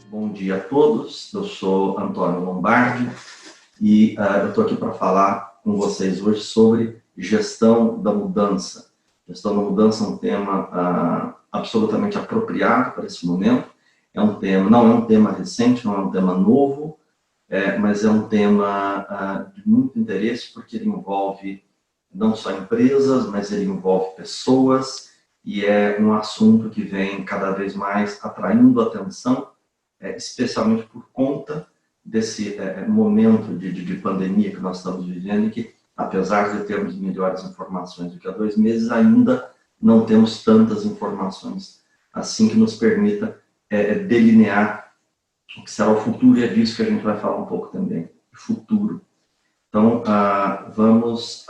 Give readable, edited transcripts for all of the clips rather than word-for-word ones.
Bom dia a todos, eu sou Antônio Lombardi e eu estou aqui para falar com vocês hoje sobre gestão da mudança. Gestão da mudança é um tema absolutamente apropriado para esse momento. Não é um tema recente, não é um tema novo, mas é um tema de muito interesse porque ele envolve não só empresas, mas ele envolve pessoas e é um assunto que vem cada vez mais atraindo atenção, especialmente por conta desse momento de pandemia que nós estamos vivendo e que, apesar de termos melhores informações do que há 2 meses, ainda não temos tantas informações assim que nos permita delinear o que será o futuro, e é disso que a gente vai falar um pouco também, futuro. Então, vamos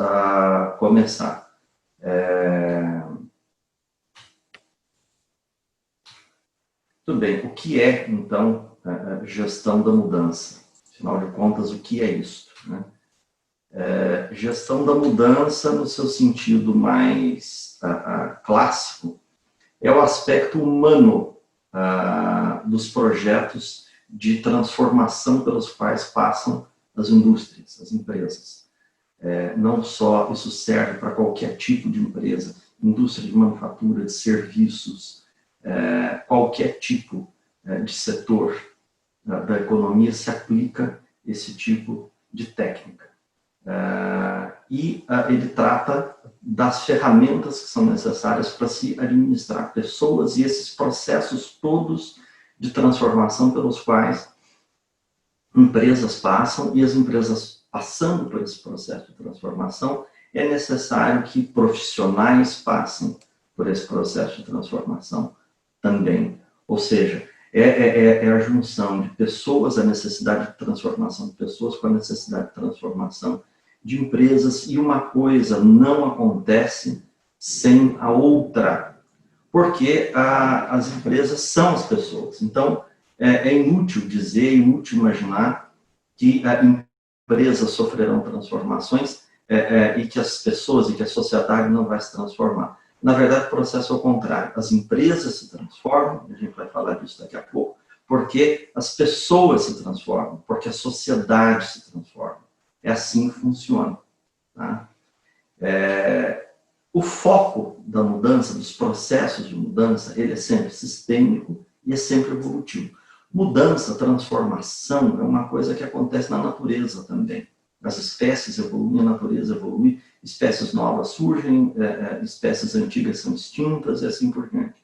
começar. Tudo bem, o que é, então, gestão da mudança? Afinal de contas, o que é isso, né? Gestão da mudança, no seu sentido mais clássico, é o aspecto humano dos projetos de transformação pelos quais passam as indústrias, as empresas. Não só isso serve para qualquer tipo de empresa, indústria de manufatura, de serviços, qualquer tipo de setor da economia se aplica esse tipo de técnica. E ele trata das ferramentas que são necessárias para se administrar pessoas e esses processos todos de transformação pelos quais empresas passam, e as empresas passando por esse processo de transformação, é necessário que profissionais passem por esse processo de transformação também. Ou seja, é a junção de pessoas, a necessidade de transformação de pessoas com a necessidade de transformação de empresas, e uma coisa não acontece sem a outra, porque as empresas são as pessoas. Então, é inútil dizer, inútil imaginar que empresas sofrerão transformações e que as pessoas e que a sociedade não vai se transformar. Na verdade, o processo é o contrário. As empresas se transformam, a gente vai falar disso daqui a pouco, porque as pessoas se transformam, porque a sociedade se transforma. É assim que funciona. Tá? O foco da mudança, dos processos de mudança, ele é sempre sistêmico e é sempre evolutivo. Mudança, transformação, é uma coisa que acontece na natureza também. As espécies evoluem, a natureza evolui, espécies novas surgem, espécies antigas são extintas e assim por diante.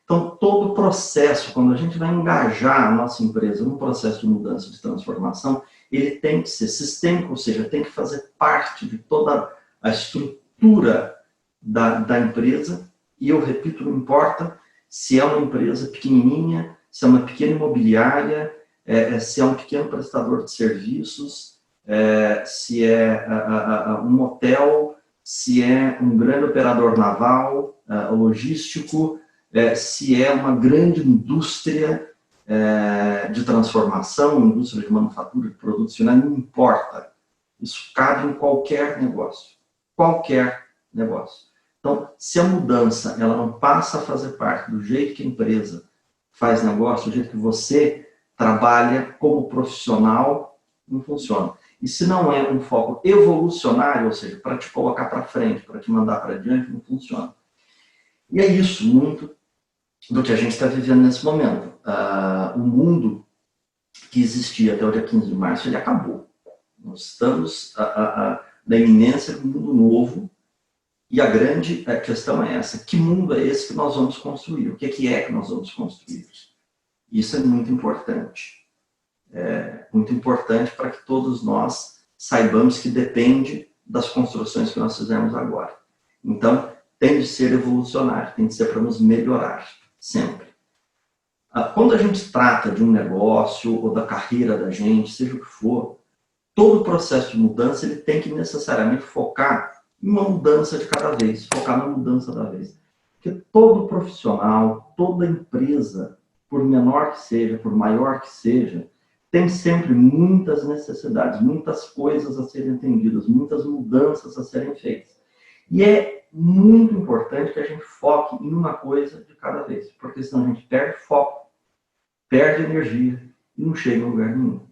Então, todo o processo, quando a gente vai engajar a nossa empresa num processo de mudança, de transformação, ele tem que ser sistêmico, ou seja, tem que fazer parte de toda a estrutura da empresa, e eu repito, não importa se é uma empresa pequenininha, se é uma pequena imobiliária, se é um pequeno prestador de serviços, se é um hotel, se é um grande operador naval, logístico, se é uma grande indústria de transformação, indústria de manufatura, de produtos finais, não importa. Isso cabe em qualquer negócio. Qualquer negócio. Então, se a mudança ela não passa a fazer parte do jeito que a empresa faz negócio, do jeito que você trabalha como profissional, não funciona. E se não é um foco evolucionário, ou seja, para te colocar para frente, para te mandar para diante, não funciona. E é isso muito do que a gente está vivendo nesse momento. O mundo que existia até o dia 15 de março, ele acabou. Nós estamos na iminência de um mundo novo, e a grande questão é essa: que mundo é esse que nós vamos construir? O que é que nós vamos construir? Isso é muito importante. Muito importante para que todos nós saibamos que depende das construções que nós fizemos agora. Então, tem de ser evolucionário, tem de ser para nos melhorar, sempre. Quando a gente trata de um negócio ou da carreira da gente, seja o que for, todo o processo de mudança ele tem que necessariamente focar em uma mudança de cada vez, focar na mudança da vez. Porque todo profissional, toda empresa, por menor que seja, por maior que seja, tem sempre muitas necessidades, muitas coisas a serem entendidas, muitas mudanças a serem feitas. E é muito importante que a gente foque em uma coisa de cada vez, porque senão a gente perde foco perde energia e não chega a lugar nenhum.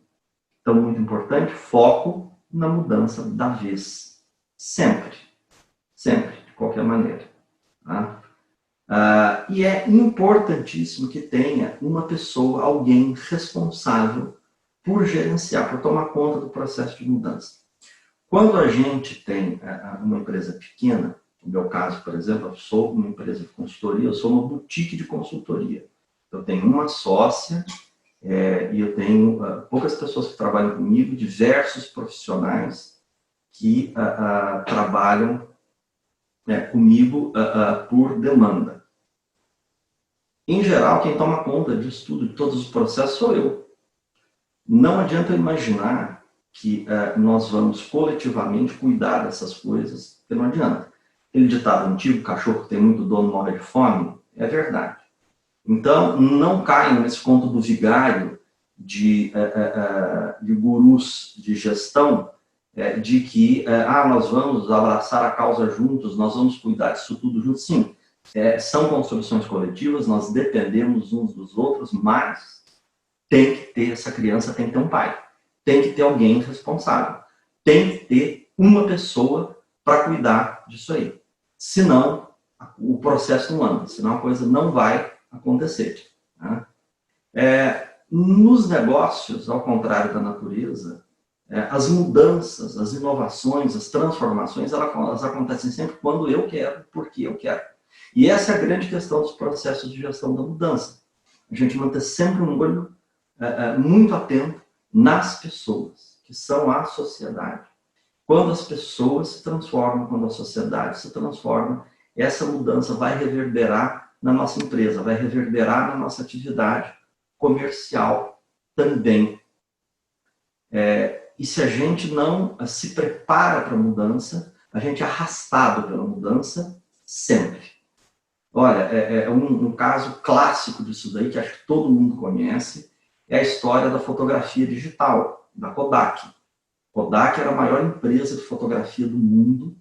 Então, muito importante, foco na mudança da vez. Sempre. Sempre, de qualquer maneira. Tá? E é importantíssimo que tenha uma pessoa, alguém responsável por gerenciar, por tomar conta do processo de mudança. Quando a gente tem uma empresa pequena, no meu caso, por exemplo, eu sou uma empresa de consultoria, eu sou uma boutique de consultoria. Eu tenho uma sócia e eu tenho poucas pessoas que trabalham comigo, diversos profissionais que trabalham comigo por demanda. Em geral, quem toma conta disso tudo, de todos os processos, sou eu. Não adianta imaginar que nós vamos coletivamente cuidar dessas coisas, porque não adianta. Aquele ditado antigo, cachorro que tem muito dono morre de fome, é verdade. Então, não caiam nesse conto do vigário de gurus de gestão, de que nós vamos abraçar a causa juntos, nós vamos cuidar disso tudo juntos. Sim, são construções coletivas, nós dependemos uns dos outros, mas tem que ter, essa criança tem que ter um pai, tem que ter alguém responsável, tem que ter uma pessoa para cuidar disso aí. Senão, o processo não anda, senão a coisa não vai acontecer. Né? Nos negócios, ao contrário da natureza, as mudanças, as inovações, as transformações, elas acontecem sempre quando eu quero, porque eu quero. E essa é a grande questão dos processos de gestão da mudança. A gente manter sempre um olho muito atento nas pessoas, que são a sociedade. Quando as pessoas se transformam, quando a sociedade se transforma, essa mudança vai reverberar na nossa empresa, vai reverberar na nossa atividade comercial também. E se a gente não se prepara para a mudança, a gente é arrastado pela mudança sempre. Olha, é um caso clássico disso daí, que acho que todo mundo conhece, é a história da fotografia digital, da Kodak. Kodak era a maior empresa de fotografia do mundo,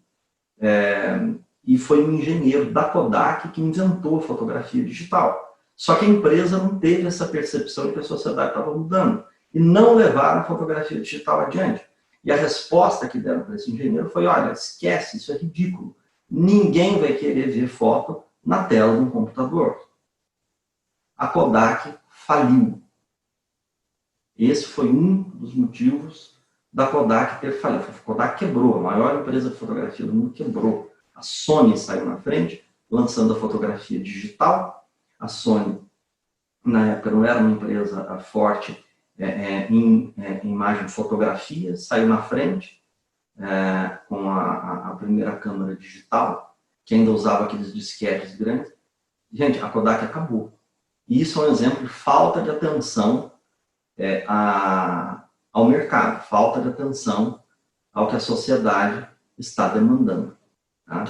e foi um engenheiro da Kodak que inventou a fotografia digital. Só que a empresa não teve essa percepção de que a sociedade estava mudando, e não levaram a fotografia digital adiante. E a resposta que deram para esse engenheiro foi: olha, esquece, isso é ridículo. Ninguém vai querer ver foto na tela de um computador. A Kodak faliu. Esse foi um dos motivos da Kodak ter falido. A Kodak quebrou, a maior empresa de fotografia do mundo quebrou. A Sony saiu na frente, lançando a fotografia digital. A Sony, na época, não era uma empresa forte em imagem de fotografia, saiu na frente com a primeira câmera digital, que ainda usava aqueles disquetes grandes. Gente, a Kodak acabou. E isso é um exemplo de falta de atenção ao mercado, falta de atenção ao que a sociedade está demandando. Tá?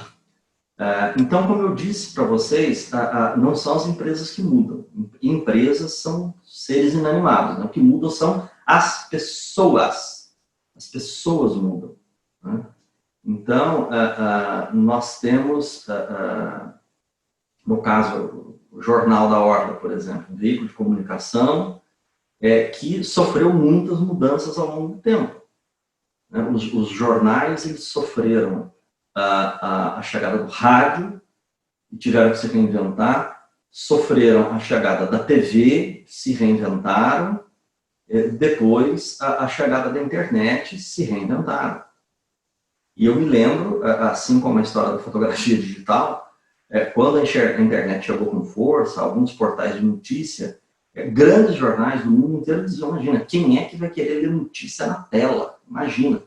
Então, como eu disse para vocês, não são as empresas que mudam. Empresas são seres inanimados. Né? O que mudam são as pessoas. As pessoas mudam. Né? Então, nós temos, no caso, o Jornal da Orla, por exemplo, um veículo de comunicação que sofreu muitas mudanças ao longo do tempo. Né? Os jornais eles sofreram a chegada do rádio, e tiveram que se reinventar, sofreram a chegada da TV, se reinventaram, depois a chegada da internet, se reinventaram. E eu me lembro, assim como a história da fotografia digital, quando a internet chegou com força, alguns portais de notícia, grandes jornais do mundo inteiro diziam: imagina, quem é que vai querer ler notícia na tela? Imagina.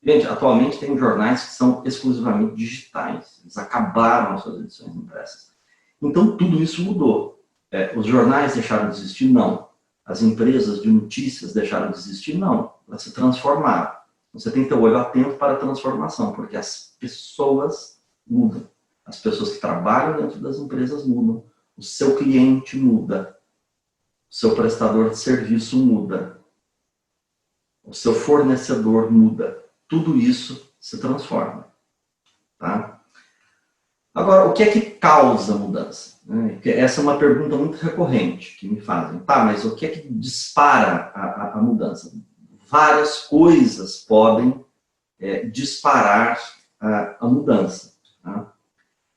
Gente, atualmente tem jornais que são exclusivamente digitais. Eles acabaram as suas edições impressas. Então, tudo isso mudou. Os jornais deixaram de existir? Não. As empresas de notícias deixaram de existir? Não. Elas se transformaram. Você tem que ter o olho atento para a transformação, porque as pessoas mudam. As pessoas que trabalham dentro das empresas mudam. O seu cliente muda. O seu prestador de serviço muda. O seu fornecedor muda. Tudo isso se transforma. Tá? Agora, o que é que causa mudança? Essa é uma pergunta muito recorrente que me fazem. Tá, mas o que é que dispara a mudança? Várias coisas podem disparar a mudança. Tá?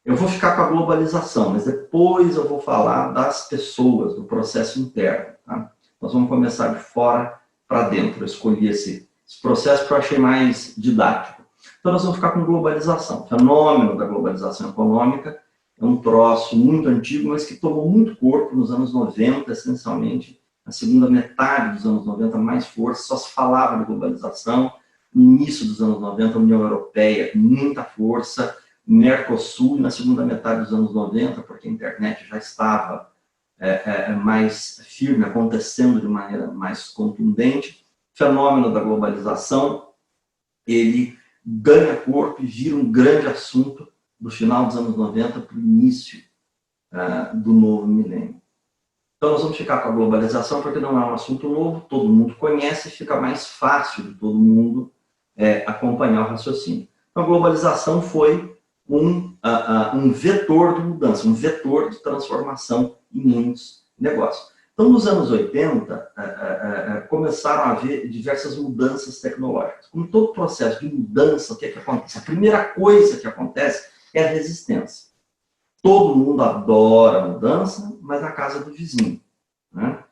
Eu vou ficar com a globalização, mas depois eu vou falar das pessoas, do processo interno. Tá? Nós vamos começar de fora para dentro. Eu escolhi esse processo que eu achei mais didático. Então, nós vamos ficar com globalização. O fenômeno da globalização econômica é um troço muito antigo, mas que tomou muito corpo nos anos 90, essencialmente. Na segunda metade dos anos 90, mais força, só se falava de globalização. No início dos anos 90, a União Europeia, com muita força. Mercosul, na segunda metade dos anos 90, porque a internet já estava mais firme, acontecendo de maneira mais contundente. O fenômeno da globalização, ele ganha corpo e vira um grande assunto do final dos anos 90 para o início do novo milênio. Então, nós vamos ficar com a globalização porque não é um assunto novo, todo mundo conhece e fica mais fácil de todo mundo acompanhar o raciocínio. Então, a globalização foi um vetor de mudança, um vetor de transformação em muitos negócios. Então, nos anos 80, começaram a haver diversas mudanças tecnológicas. Como todo processo de mudança, o que é que acontece? A primeira coisa que acontece é a resistência. Todo mundo adora a mudança, mas na casa do vizinho. Né?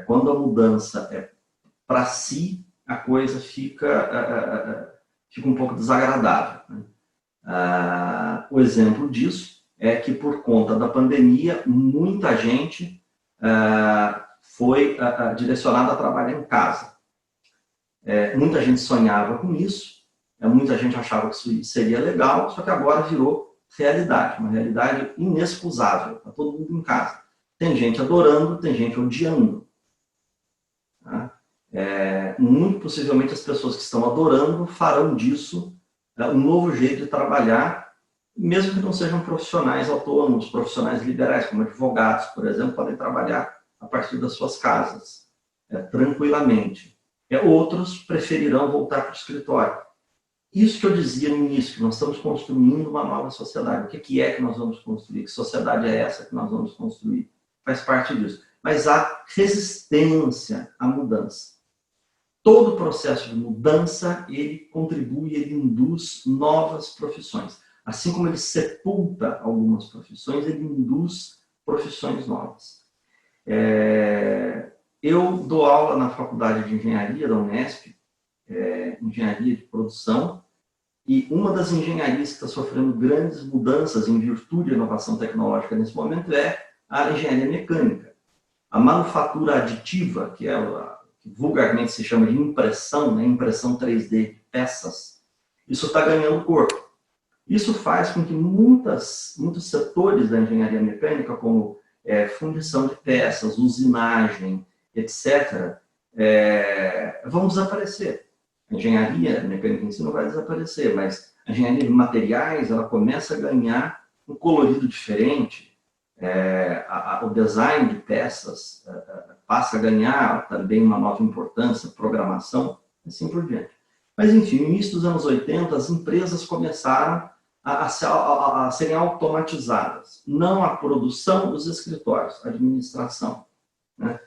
Quando a mudança é para si, a coisa fica um pouco desagradável. Né? O exemplo disso é que, por conta da pandemia, muita gente foi direcionada a trabalhar em casa. Muita gente sonhava com isso, muita gente achava que isso seria legal, só que agora virou realidade, uma realidade inexcusável, está todo mundo em casa. Tem gente adorando, tem gente odiando. Tá? Muito possivelmente as pessoas que estão adorando farão disso um novo jeito de trabalhar, mesmo que não sejam profissionais autônomos, profissionais liberais, como advogados, por exemplo, podem trabalhar a partir das suas casas, tranquilamente. Outros preferirão voltar para o escritório. Isso que eu dizia no início, que nós estamos construindo uma nova sociedade. O que é que nós vamos construir? Que sociedade é essa que nós vamos construir? Faz parte disso. Mas há resistência à mudança. Todo processo de mudança, ele contribui, ele induz novas profissões. Assim como ele sepulta algumas profissões, ele induz profissões novas. Eu dou aula na Faculdade de Engenharia da Unesp, Engenharia de Produção, e uma das engenharias que está sofrendo grandes mudanças em virtude da inovação tecnológica nesse momento é a engenharia mecânica. A manufatura aditiva, que vulgarmente se chama de impressão, né? Impressão 3D de peças, isso está ganhando corpo. Isso faz com que muitos setores da engenharia mecânica, como fundição de peças, usinagem, etc., vão desaparecer. A engenharia mecânica em si não vai desaparecer, mas a engenharia de materiais ela começa a ganhar um colorido diferente, o design de peças passa a ganhar também uma nova importância, programação, assim por diante. Mas, enfim, no início dos anos 80, as empresas começaram a serem automatizadas. Não a produção dos escritórios, a administração. Né?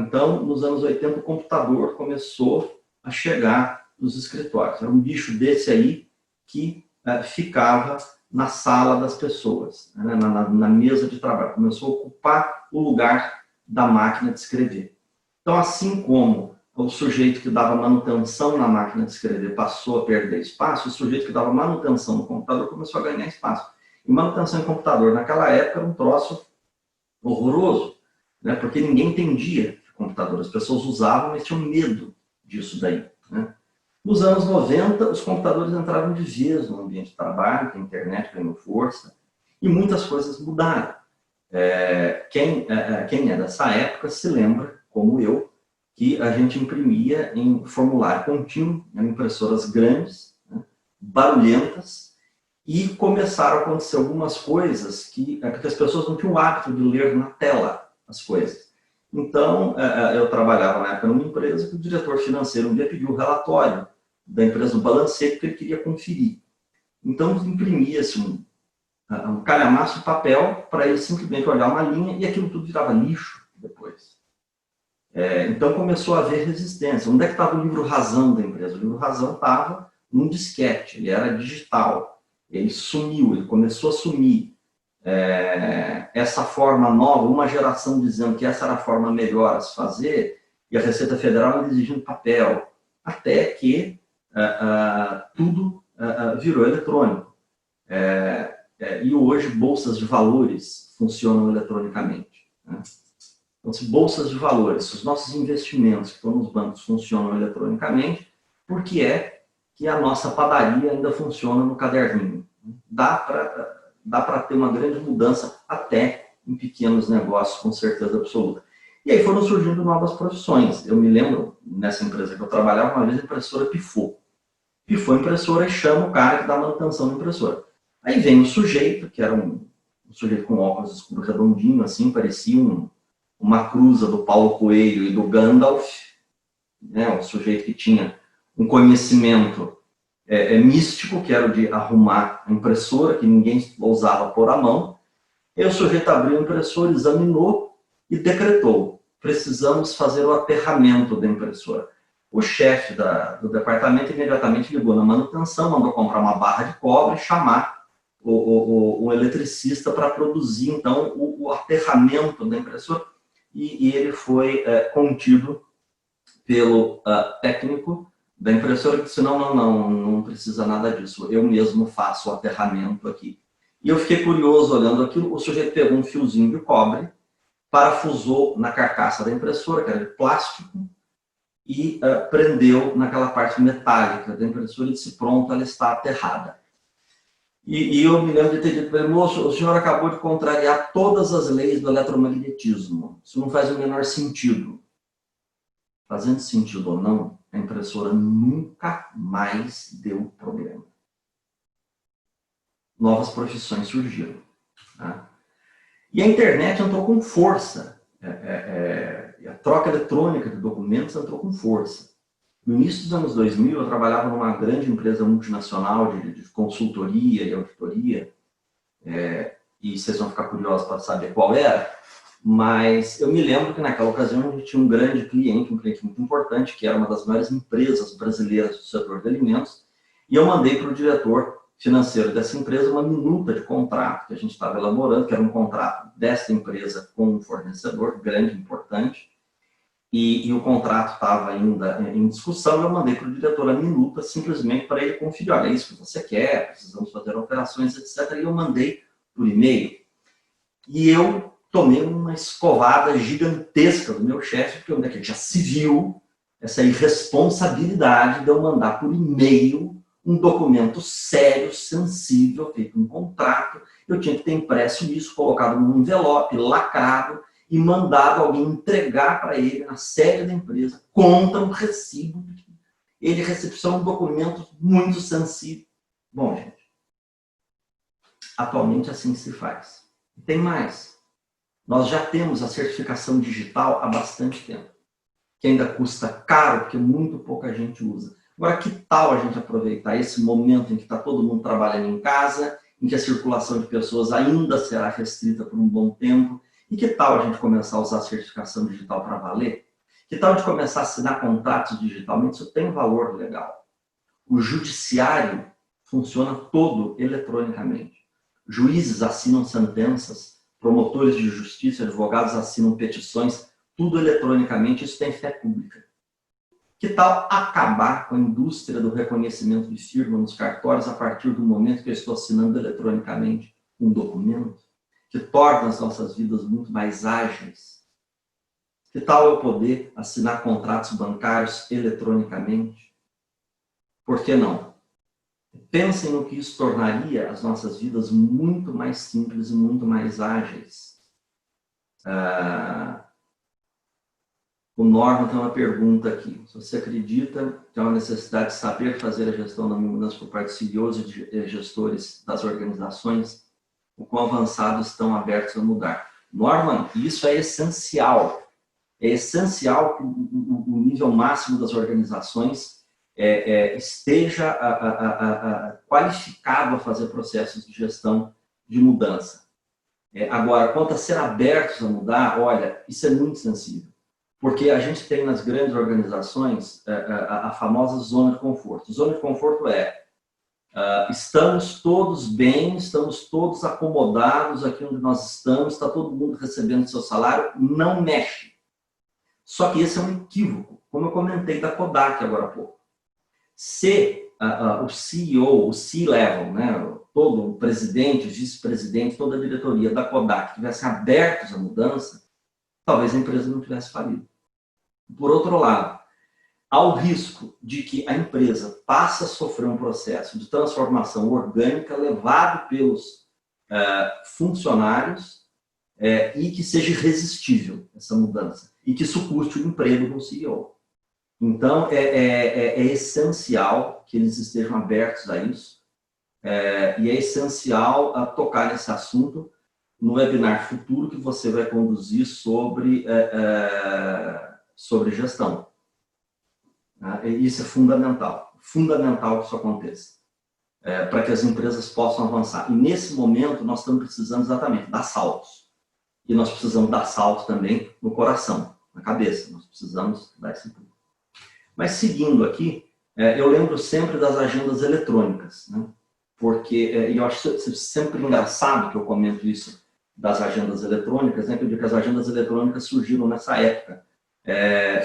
Então, nos anos 80, o computador começou a chegar nos escritórios. Era um bicho desse aí que ficava na sala das pessoas, né? na mesa de trabalho. Começou a ocupar o lugar da máquina de escrever. Então, assim como o sujeito que dava manutenção na máquina de escrever passou a perder espaço, o sujeito que dava manutenção no computador começou a ganhar espaço. E manutenção em computador, naquela época, era um troço horroroso, né? Porque ninguém entendia computador. As pessoas usavam, mas tinham medo disso daí. Né? Nos anos 90, os computadores entraram de vez no ambiente de trabalho, que a internet ganhou força, e muitas coisas mudaram. Quem é dessa época se lembra, como eu, que a gente imprimia em formulário contínuo, em impressoras grandes, né, barulhentas, e começaram a acontecer algumas coisas porque as pessoas não tinham o hábito de ler na tela as coisas. Então, eu trabalhava na época numa empresa que o diretor financeiro um dia pediu o relatório da empresa do balancete que ele queria conferir. Então, imprimia-se um calhamaço de papel para ele simplesmente olhar uma linha e aquilo tudo virava lixo depois. Então começou a haver resistência. Onde é que estava o livro razão da empresa? O livro razão estava num disquete, ele era digital. Ele sumiu, ele começou a sumir. Essa forma nova, uma geração dizendo que essa era a forma melhor a se fazer, e a Receita Federal exigindo papel, até que tudo virou eletrônico. E hoje bolsas de valores funcionam eletronicamente, né? Então, se bolsas de valores, se os nossos investimentos que estão nos bancos funcionam eletronicamente, por que é que a nossa padaria ainda funciona no caderninho? Dá para ter uma grande mudança até em pequenos negócios, com certeza absoluta. E aí foram surgindo novas profissões. Eu me lembro, nessa empresa que eu trabalhava, uma vez a impressora pifou. Pifou a impressora e chama o cara que dá manutenção da impressora. Aí vem o sujeito, que era um sujeito com óculos escuro redondinho, assim, parecia uma cruza do Paulo Coelho e do Gandalf, né? Um sujeito que tinha um conhecimento místico, que era o de arrumar a impressora, que ninguém ousava pôr a mão. E o sujeito abriu a impressora, examinou e decretou: precisamos fazer o aterramento da impressora. O chefe do departamento imediatamente ligou na manutenção, mandou comprar uma barra de cobre e chamar o eletricista para produzir, então, o aterramento da impressora. E ele foi contido pelo técnico da impressora, que disse: não precisa nada disso, eu mesmo faço o aterramento aqui. E eu fiquei curioso olhando aquilo. O sujeito pegou um fiozinho de cobre, parafusou na carcaça da impressora, que era de plástico, e prendeu naquela parte metálica da impressora e disse: pronto, ela está aterrada. E eu me lembro de ter dito para ele: moço, o senhor acabou de contrariar todas as leis do eletromagnetismo. Isso não faz o menor sentido. Fazendo sentido ou não, a impressora nunca mais deu problema. Novas profissões surgiram, tá? E a internet entrou com força. A troca eletrônica de documentos entrou com força. No início dos anos 2000, eu trabalhava numa grande empresa multinacional de consultoria e auditoria, e vocês vão ficar curiosos para saber qual era, mas eu me lembro que naquela ocasião a gente tinha um grande cliente, um cliente muito importante, que era uma das maiores empresas brasileiras do setor de alimentos, e eu mandei para o diretor financeiro dessa empresa uma minuta de contrato que a gente estava elaborando, que era um contrato dessa empresa com um fornecedor grande, importante, e o contrato estava ainda em discussão. Eu mandei para o diretor a minuta simplesmente para ele conferir: olha, é isso que você quer, precisamos fazer operações, etc. E eu mandei por e-mail. E eu tomei uma escovada gigantesca do meu chefe, porque onde é que ele já se viu essa irresponsabilidade de eu mandar por e-mail um documento sério, sensível, feito um contrato. Eu tinha que ter impresso isso, colocado num envelope, lacrado, e mandado alguém entregar para ele na sede da empresa contra um recibo. Ele recepciona um documento muito sensível. Bom, gente, atualmente assim se faz. Tem mais. Nós já temos a certificação digital há bastante tempo, que ainda custa caro, porque muito pouca gente usa. Agora, que tal a gente aproveitar esse momento em que está todo mundo trabalhando em casa, em que a circulação de pessoas ainda será restrita por um bom tempo? E que tal a gente começar a usar a certificação digital para valer? Que tal a gente começar a assinar contratos digitalmente? Isso tem valor legal. O judiciário funciona todo eletronicamente. Juízes assinam sentenças, promotores de justiça, advogados assinam petições, tudo eletronicamente. Isso tem fé pública. Que tal acabar com a indústria do reconhecimento de firma nos cartórios a partir do momento que eu estou assinando eletronicamente um documento, que torna as nossas vidas muito mais ágeis? Que tal eu poder assinar contratos bancários eletronicamente? Por que não? Pensem no que isso tornaria as nossas vidas muito mais simples e muito mais ágeis. O Norman tem uma pergunta aqui: se você acredita que há uma necessidade de saber fazer a gestão da mudança por parte de CEOs e gestores das organizações, o quão avançados estão abertos a mudar? Norman, isso é essencial. É essencial que o nível máximo das organizações esteja qualificado a fazer processos de gestão de mudança. Agora, quanto a ser abertos a mudar, olha, isso é muito sensível. Porque a gente tem nas grandes organizações a famosa zona de conforto. Zona de conforto estamos todos bem, estamos todos acomodados aqui onde nós estamos, está todo mundo recebendo seu salário, não mexe. Só que esse é um equívoco, como eu comentei da Kodak agora há pouco. Se o CEO, o C-Level, né, todo o presidente, vice-presidente, toda a diretoria da Kodak tivessem abertos à mudança, talvez a empresa não tivesse falido. Por outro lado, há o risco de que a empresa passe a sofrer um processo de transformação orgânica levado pelos funcionários e que seja irresistível essa mudança e que isso custe o emprego do CEO. Então, é essencial que eles estejam abertos a isso e é essencial tocar nesse assunto no webinar futuro que você vai conduzir sobre gestão. Isso é fundamental que isso aconteça, para que as empresas possam avançar. E nesse momento nós estamos precisando exatamente dar saltos. E nós precisamos dar saltos também no coração, na cabeça. Nós precisamos dar esse pulo. Mas seguindo aqui, eu lembro sempre das agendas eletrônicas, né? Porque eu acho sempre engraçado que eu comento isso das agendas eletrônicas, né? Que eu digo que as agendas eletrônicas surgiram nessa época,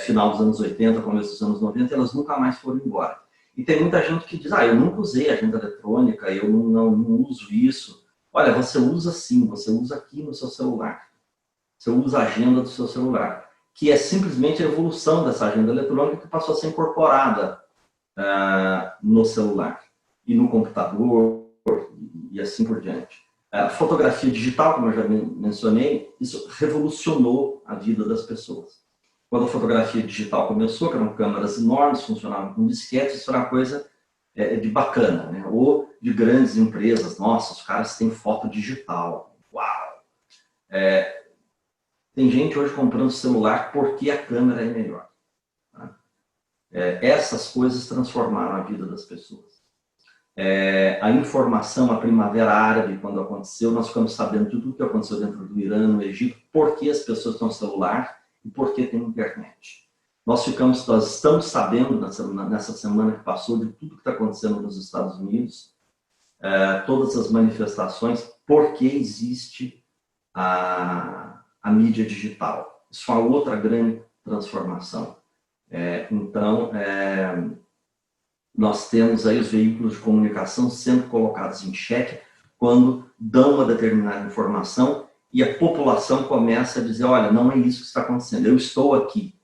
final dos anos 80, começo dos anos 90, elas nunca mais foram embora. E tem muita gente que diz, eu nunca usei agenda eletrônica, eu não uso isso. Olha, você usa sim, você usa aqui no seu celular. Você usa a agenda do seu celular, que é simplesmente a evolução dessa agenda eletrônica que passou a ser incorporada no celular e no computador e assim por diante. A fotografia digital, como eu já mencionei, isso revolucionou a vida das pessoas. Quando a fotografia digital começou, que eram câmeras enormes, funcionavam com disquetes, isso era uma coisa de bacana, né? Ou de grandes empresas, nossa, os caras têm foto digital, uau! Tem gente hoje comprando celular porque a câmera é melhor. Tá? Essas coisas transformaram a vida das pessoas. A informação, a Primavera Árabe, quando aconteceu, nós ficamos sabendo de tudo que aconteceu dentro do Irã, no Egito, por que as pessoas têm celular e por que tem internet. Nós estamos sabendo nessa semana que passou de tudo que está acontecendo nos Estados Unidos, todas as manifestações, por que existe a mídia digital. Isso é uma outra grande transformação. Então, nós temos aí os veículos de comunicação sendo colocados em xeque quando dão uma determinada informação e a população começa a dizer, olha, não é isso que está acontecendo, eu estou aqui.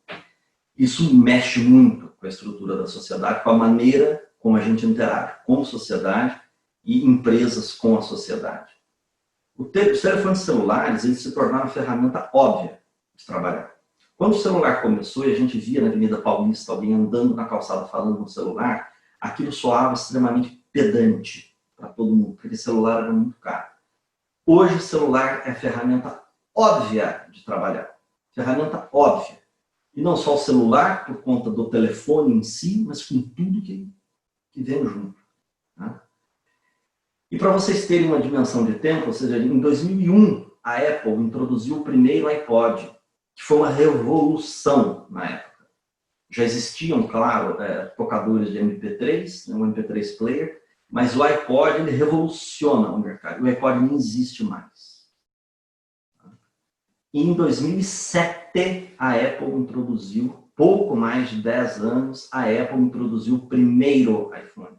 Isso mexe muito com a estrutura da sociedade, com a maneira como a gente interage com a sociedade e empresas com a sociedade. Os telefones celulares, eles se tornaram uma ferramenta óbvia de trabalhar. Quando o celular começou e a gente via na Avenida Paulista alguém andando na calçada falando no celular, aquilo soava extremamente pedante para todo mundo, porque celular era muito caro. Hoje o celular é ferramenta óbvia de trabalhar. Ferramenta óbvia. E não só o celular, por conta do telefone em si, mas com tudo que vem junto. Né? E para vocês terem uma dimensão de tempo, ou seja, em 2001, a Apple introduziu o primeiro iPod, que foi uma revolução na época. Já existiam, claro, tocadores de MP3, um MP3 player, mas o iPod ele revoluciona o mercado. O iPod não existe mais. E em 2007, a Apple introduziu, pouco mais de 10 anos, a Apple introduziu o primeiro iPhone,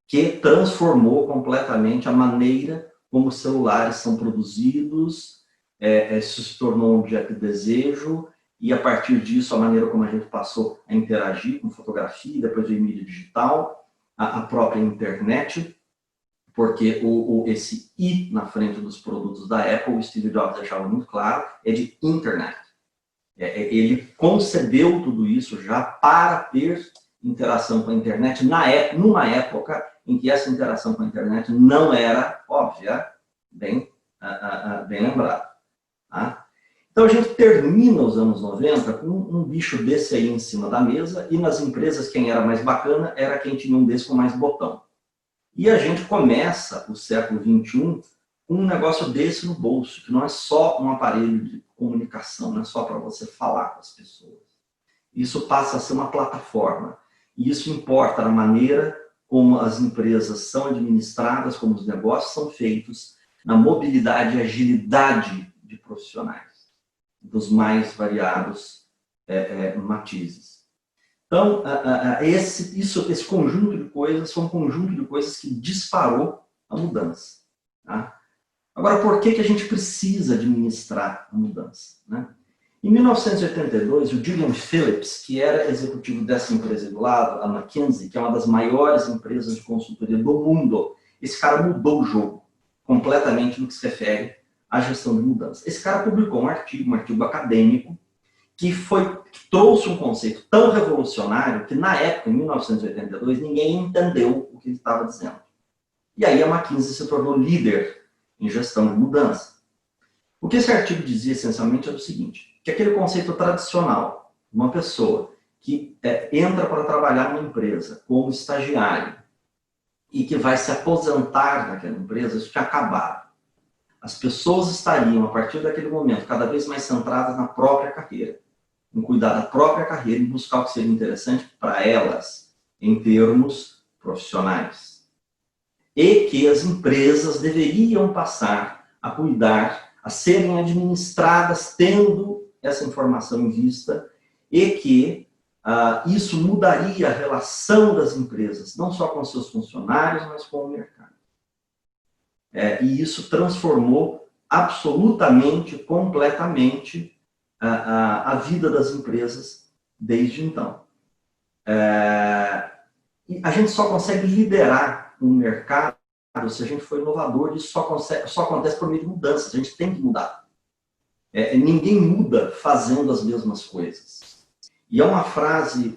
que transformou completamente a maneira como os celulares são produzidos, isso se tornou um objeto de desejo, e a partir disso, a maneira como a gente passou a interagir com fotografia, depois veio mídia digital, a própria internet, porque esse I na frente dos produtos da Apple, o Steve Jobs deixava muito claro, é de internet. Ele concebeu tudo isso já para ter interação com a internet numa época em que essa interação com a internet não era óbvia, bem lembrado. Tá? Então a gente termina os anos 90 com um bicho desse aí em cima da mesa, e nas empresas quem era mais bacana era quem tinha um desse com mais botão. E a gente começa o século XXI um negócio desse no bolso, que não é só um aparelho de comunicação, não é só para você falar com as pessoas. Isso passa a ser uma plataforma. E isso importa na maneira como as empresas são administradas, como os negócios são feitos, na mobilidade e agilidade de profissionais, dos mais variados matizes. Então, esse conjunto de coisas foi um conjunto de coisas que disparou a mudança. Tá? Agora, por que a gente precisa administrar a mudança? Né? Em 1982, o Julian Phillips, que era executivo dessa empresa do lado, a McKinsey, que é uma das maiores empresas de consultoria do mundo, esse cara mudou o jogo completamente no que se refere à gestão de mudança. Esse cara publicou um artigo acadêmico, que trouxe um conceito tão revolucionário que, na época, em 1982, ninguém entendeu o que ele estava dizendo. E aí a McKinsey se tornou líder em gestão de mudança. O que esse artigo dizia, essencialmente, é o seguinte, que aquele conceito tradicional, uma pessoa que entra para trabalhar numa empresa como estagiário e que vai se aposentar naquela empresa, isso tinha acabado. As pessoas estariam, a partir daquele momento, cada vez mais centradas na própria carreira, em cuidar da própria carreira e buscar o que seria interessante para elas, em termos profissionais. E que as empresas deveriam passar a cuidar, a serem administradas tendo essa informação em vista, e que isso mudaria a relação das empresas, não só com seus funcionários, mas com o mercado. E isso transformou absolutamente, completamente, a vida das empresas desde então. E a gente só consegue liderar um mercado se a gente for inovador, isso só acontece por meio de mudanças, a gente tem que mudar. Ninguém muda fazendo as mesmas coisas. E é uma frase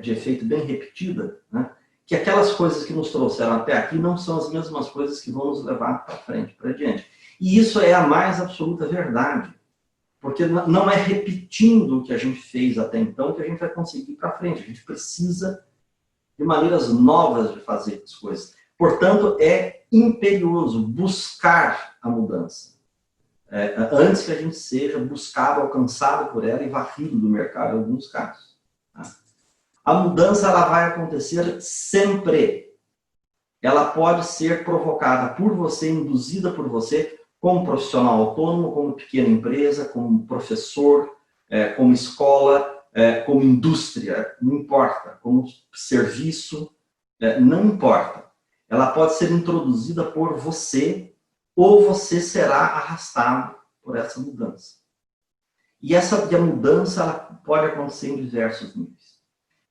de efeito bem repetida, né? Que aquelas coisas que nos trouxeram até aqui não são as mesmas coisas que vão nos levar para frente, para diante. E isso é a mais absoluta verdade. Porque não é repetindo o que a gente fez até então que a gente vai conseguir ir para frente. A gente precisa de maneiras novas de fazer as coisas. Portanto, é imperioso buscar a mudança. Antes que a gente seja buscado, alcançado por ela e varrido do mercado em alguns casos. Tá? A mudança ela vai acontecer sempre. Ela pode ser provocada por você, induzida por você, como profissional autônomo, como pequena empresa, como professor, como escola, como indústria, não importa, como serviço, não importa. Ela pode ser introduzida por você ou você será arrastado por essa mudança. E a mudança ela pode acontecer em diversos níveis.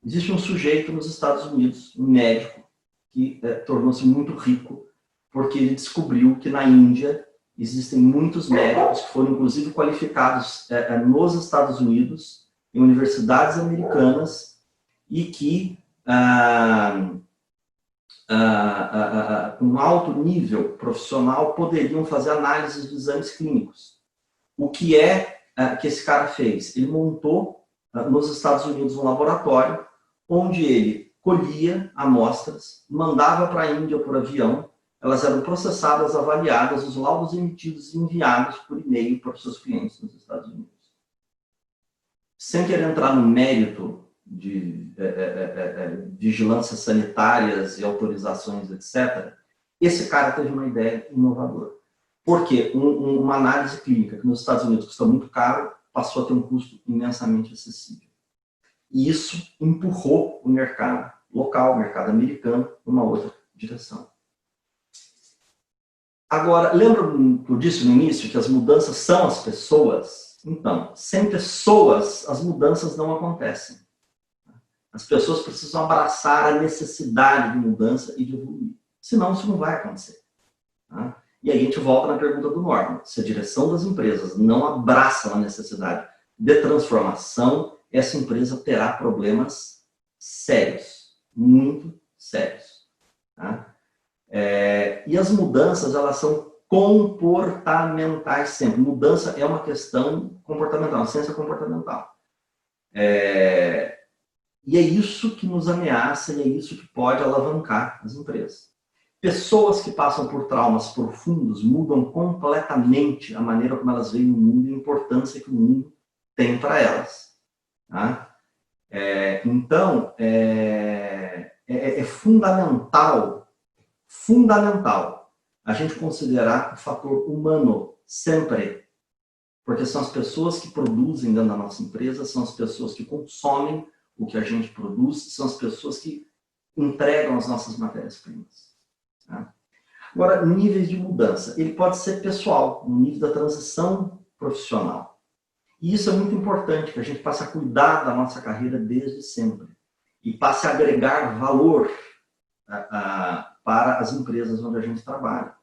Existe um sujeito nos Estados Unidos, um médico, que tornou-se muito rico porque ele descobriu que na Índia existem muitos médicos que foram, inclusive, qualificados nos Estados Unidos, em universidades americanas, e que, com alto nível profissional, poderiam fazer análises de exames clínicos. O que que esse cara fez? Ele montou, nos Estados Unidos, um laboratório, onde ele colhia amostras, mandava para a Índia por avião, elas eram processadas, avaliadas, os laudos emitidos e enviados por e-mail para os seus clientes nos Estados Unidos. Sem querer entrar no mérito de vigilâncias sanitárias e autorizações, etc., esse cara teve uma ideia inovadora. Porque uma análise clínica que nos Estados Unidos custa muito caro, passou a ter um custo imensamente acessível. E isso empurrou o mercado local, o mercado americano, numa outra direção. Agora, lembra que eu disse no início que as mudanças são as pessoas? Então, sem pessoas, as mudanças não acontecem. As pessoas precisam abraçar a necessidade de mudança e de evoluir. Senão, isso não vai acontecer. Tá? E aí a gente volta na pergunta do Norman. Se a direção das empresas não abraça a necessidade de transformação, essa empresa terá problemas sérios, muito sérios. Tá? E as mudanças, elas são comportamentais sempre. Mudança é uma questão comportamental, uma ciência comportamental. E é isso que nos ameaça e é isso que pode alavancar as empresas. Pessoas que passam por traumas profundos mudam completamente a maneira como elas veem o mundo e a importância que o mundo tem para elas. Tá? Então, é fundamental a gente considerar o fator humano sempre. Porque são as pessoas que produzem dentro da nossa empresa, são as pessoas que consomem o que a gente produz, são as pessoas que entregam as nossas matérias-primas. Tá? Agora, níveis de mudança. Ele pode ser pessoal, no nível da transição profissional. E isso é muito importante, que a gente passe a cuidar da nossa carreira desde sempre. E passe a agregar valor para as empresas onde a gente trabalha.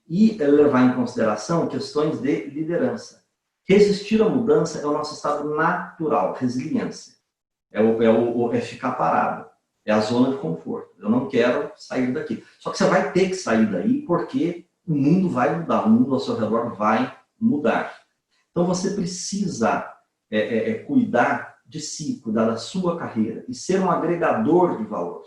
E levar em consideração questões de liderança. Resistir à mudança é o nosso estado natural, resiliência. É ficar parado. É a zona de conforto. Eu não quero sair daqui. Só que você vai ter que sair daí porque o mundo vai mudar. O mundo ao seu redor vai mudar. Então você precisa cuidar de si, cuidar da sua carreira e ser um agregador de valor.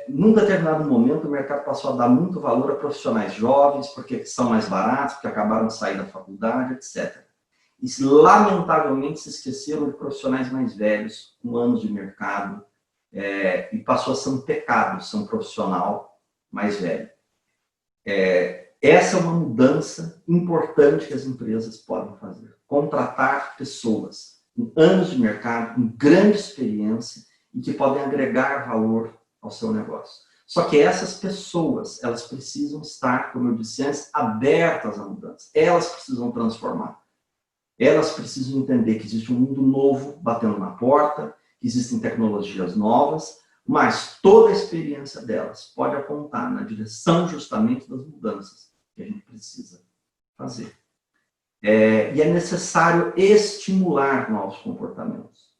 Num determinado momento, o mercado passou a dar muito valor a profissionais jovens, porque são mais baratos, porque acabaram de sair da faculdade, etc. E, lamentavelmente, se esqueceram de profissionais mais velhos, com anos de mercado, e passou a ser um pecado ser um profissional mais velho. Essa é uma mudança importante que as empresas podem fazer. Contratar pessoas com anos de mercado, com grande experiência, e que podem agregar valor ao seu negócio. Só que essas pessoas, elas precisam estar, como eu disse antes, abertas à mudança. Elas precisam transformar. Elas precisam entender que existe um mundo novo batendo na porta, que existem tecnologias novas, mas toda a experiência delas pode apontar na direção justamente das mudanças que a gente precisa fazer. E é necessário estimular novos comportamentos.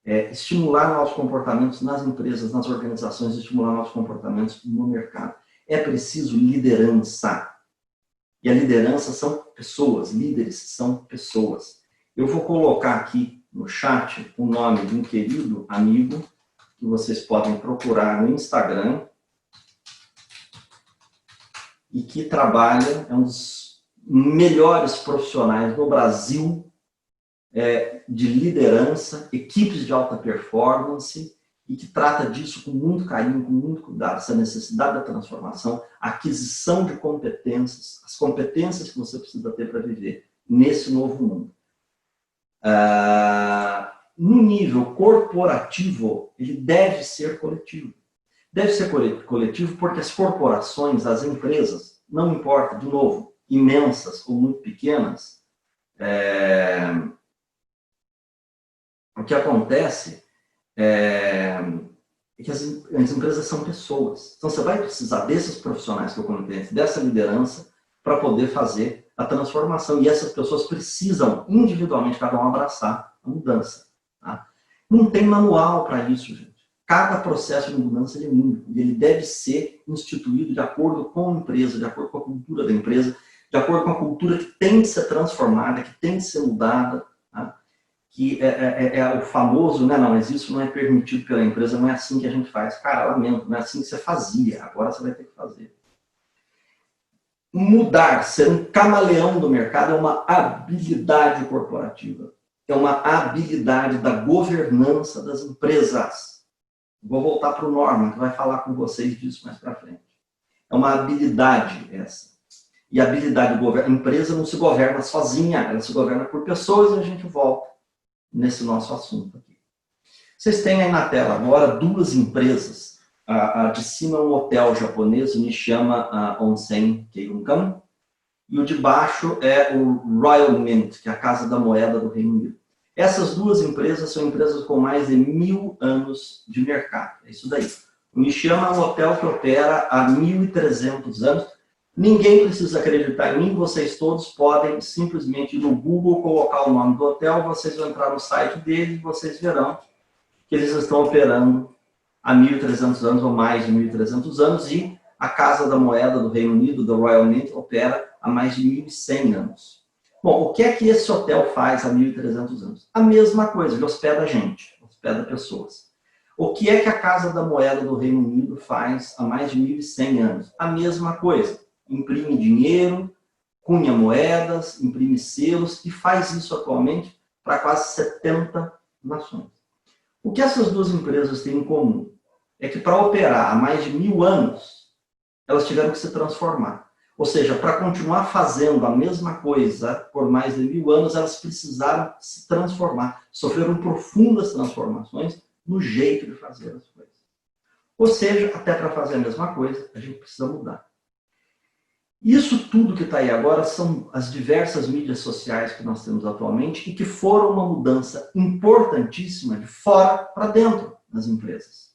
Estimular novos comportamentos nas empresas, nas organizações, estimular novos comportamentos no mercado. É preciso liderança. E a liderança são pessoas, líderes são pessoas. Eu vou colocar aqui no chat o nome de um querido amigo que vocês podem procurar no Instagram e que trabalha, é um dos melhores profissionais no Brasil de liderança, equipes de alta performance, e que trata disso com muito carinho, com muito cuidado, essa necessidade da transformação, a aquisição de competências, as competências que você precisa ter para viver nesse novo mundo. No nível corporativo, ele deve ser coletivo. Deve ser coletivo porque as corporações, as empresas, não importa, de novo, imensas ou muito pequenas, o que acontece é que as empresas são pessoas. Então, você vai precisar desses profissionais que eu comentei, dessa liderança, para poder fazer a transformação. E essas pessoas precisam, individualmente, cada um abraçar a mudança. Tá? Não tem manual para isso, gente. Cada processo de mudança é único. E ele deve ser instituído de acordo com a empresa, de acordo com a cultura da empresa, de acordo com a cultura que tem de ser transformada, que tem de ser mudada, tá? Que é o famoso, né? Não, mas isso não é permitido pela empresa, não é assim que a gente faz. Cara, lamento, não é assim que você fazia, agora você vai ter que fazer. Mudar, ser um camaleão do mercado é uma habilidade corporativa. É uma habilidade da governança das empresas. Vou voltar para o Norman, que vai falar com vocês disso mais para frente. É uma habilidade essa. E a habilidade a empresa não se governa sozinha, ela se governa por pessoas, e a gente volta nesse nosso assunto aqui. Vocês têm aí na tela agora duas empresas. A de cima é um hotel japonês, o Nishiyama Onsen Keirunkan, e o de baixo é o Royal Mint, que é a Casa da Moeda do Reino Unido. Essas duas empresas são empresas com mais de 1000 anos de mercado. É isso daí. O Nishiyama é um hotel que opera há 1300 anos. Ninguém precisa acreditar em mim, vocês todos podem simplesmente ir no Google, colocar o nome do hotel, vocês vão entrar no site dele e vocês verão que eles estão operando há 1300 anos ou mais de 1300 anos, e a Casa da Moeda do Reino Unido, do Royal Mint, opera há mais de 1100 anos. Bom, o que é que esse hotel faz há 1300 anos? A mesma coisa, ele hospeda gente, hospeda pessoas. O que é que a Casa da Moeda do Reino Unido faz há mais de 1.100 anos? A mesma coisa. Imprime dinheiro, cunha moedas, imprime selos e faz isso atualmente para quase 70 nações. O que essas duas empresas têm em comum é que para operar há mais de 1.000 anos, elas tiveram que se transformar. Ou seja, para continuar fazendo a mesma coisa por mais de 1.000 anos, elas precisaram se transformar, sofreram profundas transformações no jeito de fazer as coisas. Ou seja, até para fazer a mesma coisa, a gente precisa mudar. Isso tudo que está aí agora são as diversas mídias sociais que nós temos atualmente e que foram uma mudança importantíssima de fora para dentro das empresas.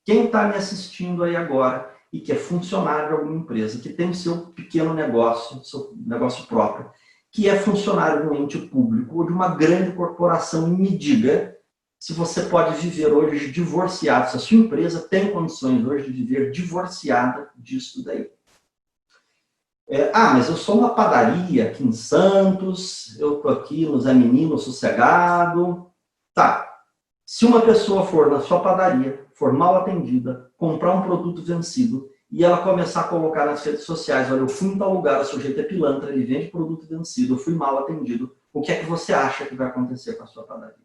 Quem está me assistindo aí agora e que é funcionário de alguma empresa, que tem o seu pequeno negócio, seu negócio próprio, que é funcionário de um ente público ou de uma grande corporação, me diga se você pode viver hoje divorciado, se a sua empresa tem condições hoje de viver divorciada disso daí. Mas eu sou uma padaria aqui em Santos, eu estou aqui no Zé Menino, sossegado. Tá, se uma pessoa for na sua padaria, for mal atendida, comprar um produto vencido e ela começar a colocar nas redes sociais, olha, eu fui em tal lugar, o sujeito é pilantra, ele vende produto vencido, eu fui mal atendido, o que é que você acha que vai acontecer com a sua padaria?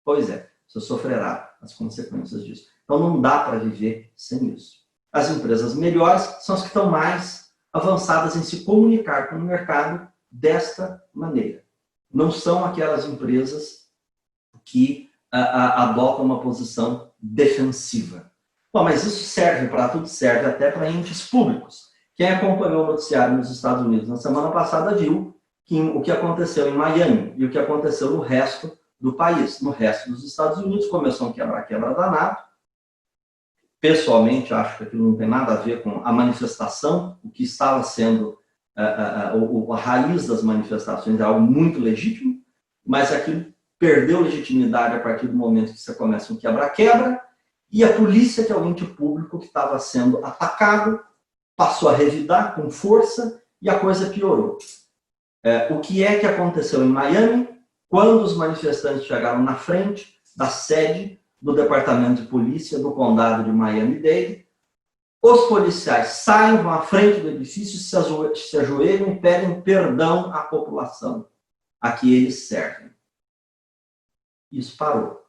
Pois é, você sofrerá as consequências disso. Então não dá para viver sem isso. As empresas melhores são as que estão mais avançadas em se comunicar com o mercado desta maneira. Não são aquelas empresas que adotam uma posição defensiva. Bom, mas isso serve para tudo, serve até para entes públicos. Quem acompanhou o noticiário nos Estados Unidos na semana passada viu que o que aconteceu em Miami e o que aconteceu no resto do país. No resto dos Estados Unidos começou um quebra-quebra danado. Pessoalmente, acho que aquilo não tem nada a ver com a manifestação, o que estava sendo a raiz das manifestações é algo muito legítimo, mas aquilo perdeu legitimidade a partir do momento que você começa um quebra-quebra, e a polícia, que é o ente público que estava sendo atacado, passou a revidar com força e a coisa piorou. O que é que aconteceu em Miami? Quando os manifestantes chegaram na frente da sede do Departamento de Polícia do Condado de Miami-Dade, os policiais saem, vão à frente do edifício, se ajoelham e pedem perdão à população a que eles servem. Isso parou.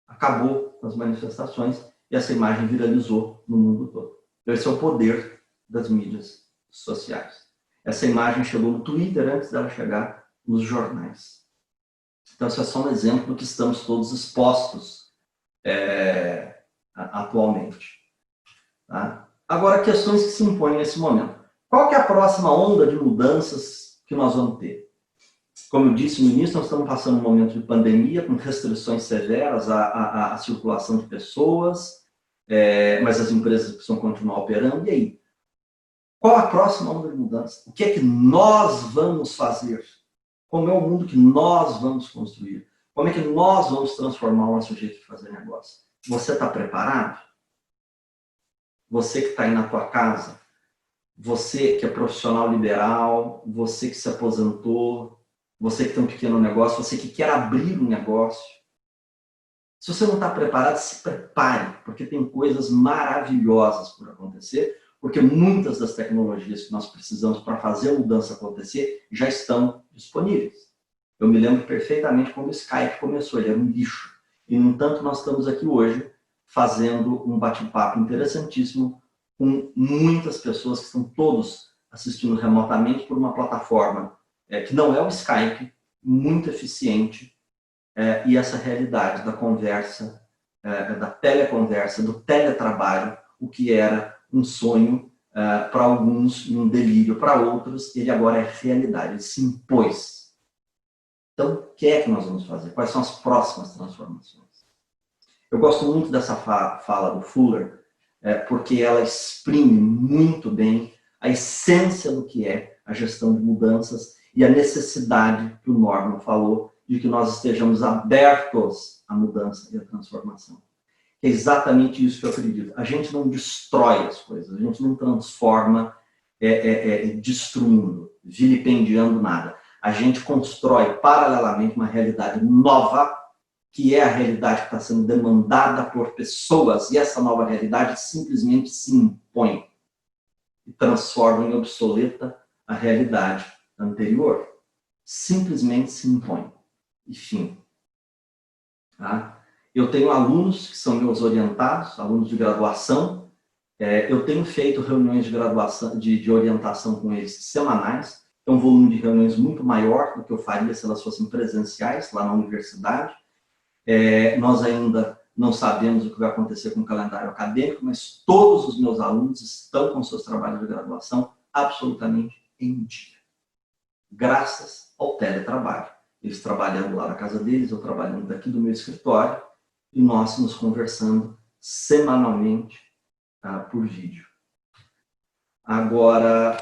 Acabou com as manifestações e essa imagem viralizou no mundo todo. Esse é o poder das mídias sociais. Essa imagem chegou no Twitter antes dela chegar nos jornais. Então, isso é só um exemplo do que estamos todos expostos atualmente. Tá? Agora, questões que se impõem nesse momento. Qual que é a próxima onda de mudanças que nós vamos ter? Como eu disse no início, nós estamos passando um momento de pandemia, com restrições severas à circulação de pessoas, mas as empresas precisam continuar operando. E aí? Qual a próxima onda de mudança? O que é que nós vamos fazer? Como é o mundo que nós vamos construir? Como é que nós vamos transformar o nosso jeito de fazer negócio? Você está preparado? Você que está aí na tua casa, você que é profissional liberal, você que se aposentou, você que tem um pequeno negócio, você que quer abrir um negócio. Se você não está preparado, se prepare, porque tem coisas maravilhosas por acontecer, porque muitas das tecnologias que nós precisamos para fazer a mudança acontecer já estão disponíveis. Eu me lembro perfeitamente quando o Skype começou, ele era um lixo. E, no entanto, nós estamos aqui hoje fazendo um bate-papo interessantíssimo com muitas pessoas que estão todos assistindo remotamente por uma plataforma que não é o Skype, muito eficiente, e essa realidade da conversa, da teleconversa, do teletrabalho, o que era um sonho para alguns e um delírio para outros, ele agora é realidade, ele se impôs. Então, o que é que nós vamos fazer? Quais são as próximas transformações? Eu gosto muito dessa fala do Fuller, porque ela exprime muito bem a essência do que é a gestão de mudanças e a necessidade que o Norman falou de que nós estejamos abertos à mudança e à transformação. É exatamente isso que eu acredito. A gente não destrói as coisas, a gente não transforma destruindo, vilipendiando nada. A gente constrói paralelamente uma realidade nova que é a realidade que está sendo demandada por pessoas, e essa nova realidade simplesmente se impõe e transforma em obsoleta a realidade anterior. Simplesmente se impõe. E fim. Tá? Eu tenho alunos que são meus orientados, alunos de graduação. Eu tenho feito reuniões de graduação, de orientação com eles semanais. É um volume de reuniões muito maior do que eu faria se elas fossem presenciais lá na universidade. Nós ainda não sabemos o que vai acontecer com o calendário acadêmico, mas todos os meus alunos estão com seus trabalhos de graduação absolutamente em dia. Graças ao teletrabalho. Eles trabalhando lá na casa deles, eu trabalhando daqui do meu escritório, e nós nos conversando semanalmente por vídeo. Agora,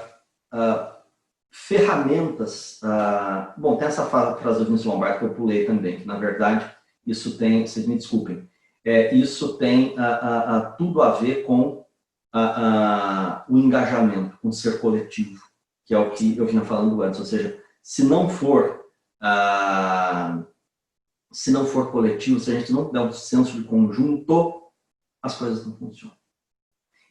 ferramentas... bom, tem essa frase do Vince Lombardi que eu pulei também, que na verdade isso tem, vocês me desculpem, isso tem tudo a ver com o engajamento, com o ser coletivo, que é o que eu vinha falando antes, ou seja, se não for coletivo, se a gente não der um senso de conjunto, as coisas não funcionam.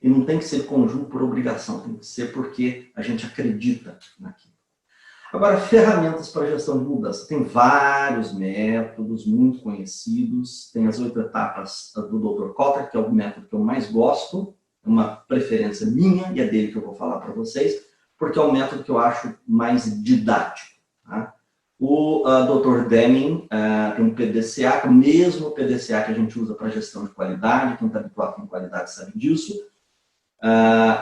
E não tem que ser conjunto por obrigação, tem que ser porque a gente acredita naquilo. Agora, ferramentas para gestão de mudança. Tem vários métodos muito conhecidos, tem as 8 etapas do Dr. Kotter, que é o método que eu mais gosto, é uma preferência minha, e é dele que eu vou falar para vocês, porque é o método que eu acho mais didático. Tá? O Dr. Deming tem um PDCA, que é o mesmo PDCA que a gente usa para gestão de qualidade, quem está habituado com qualidade sabe disso.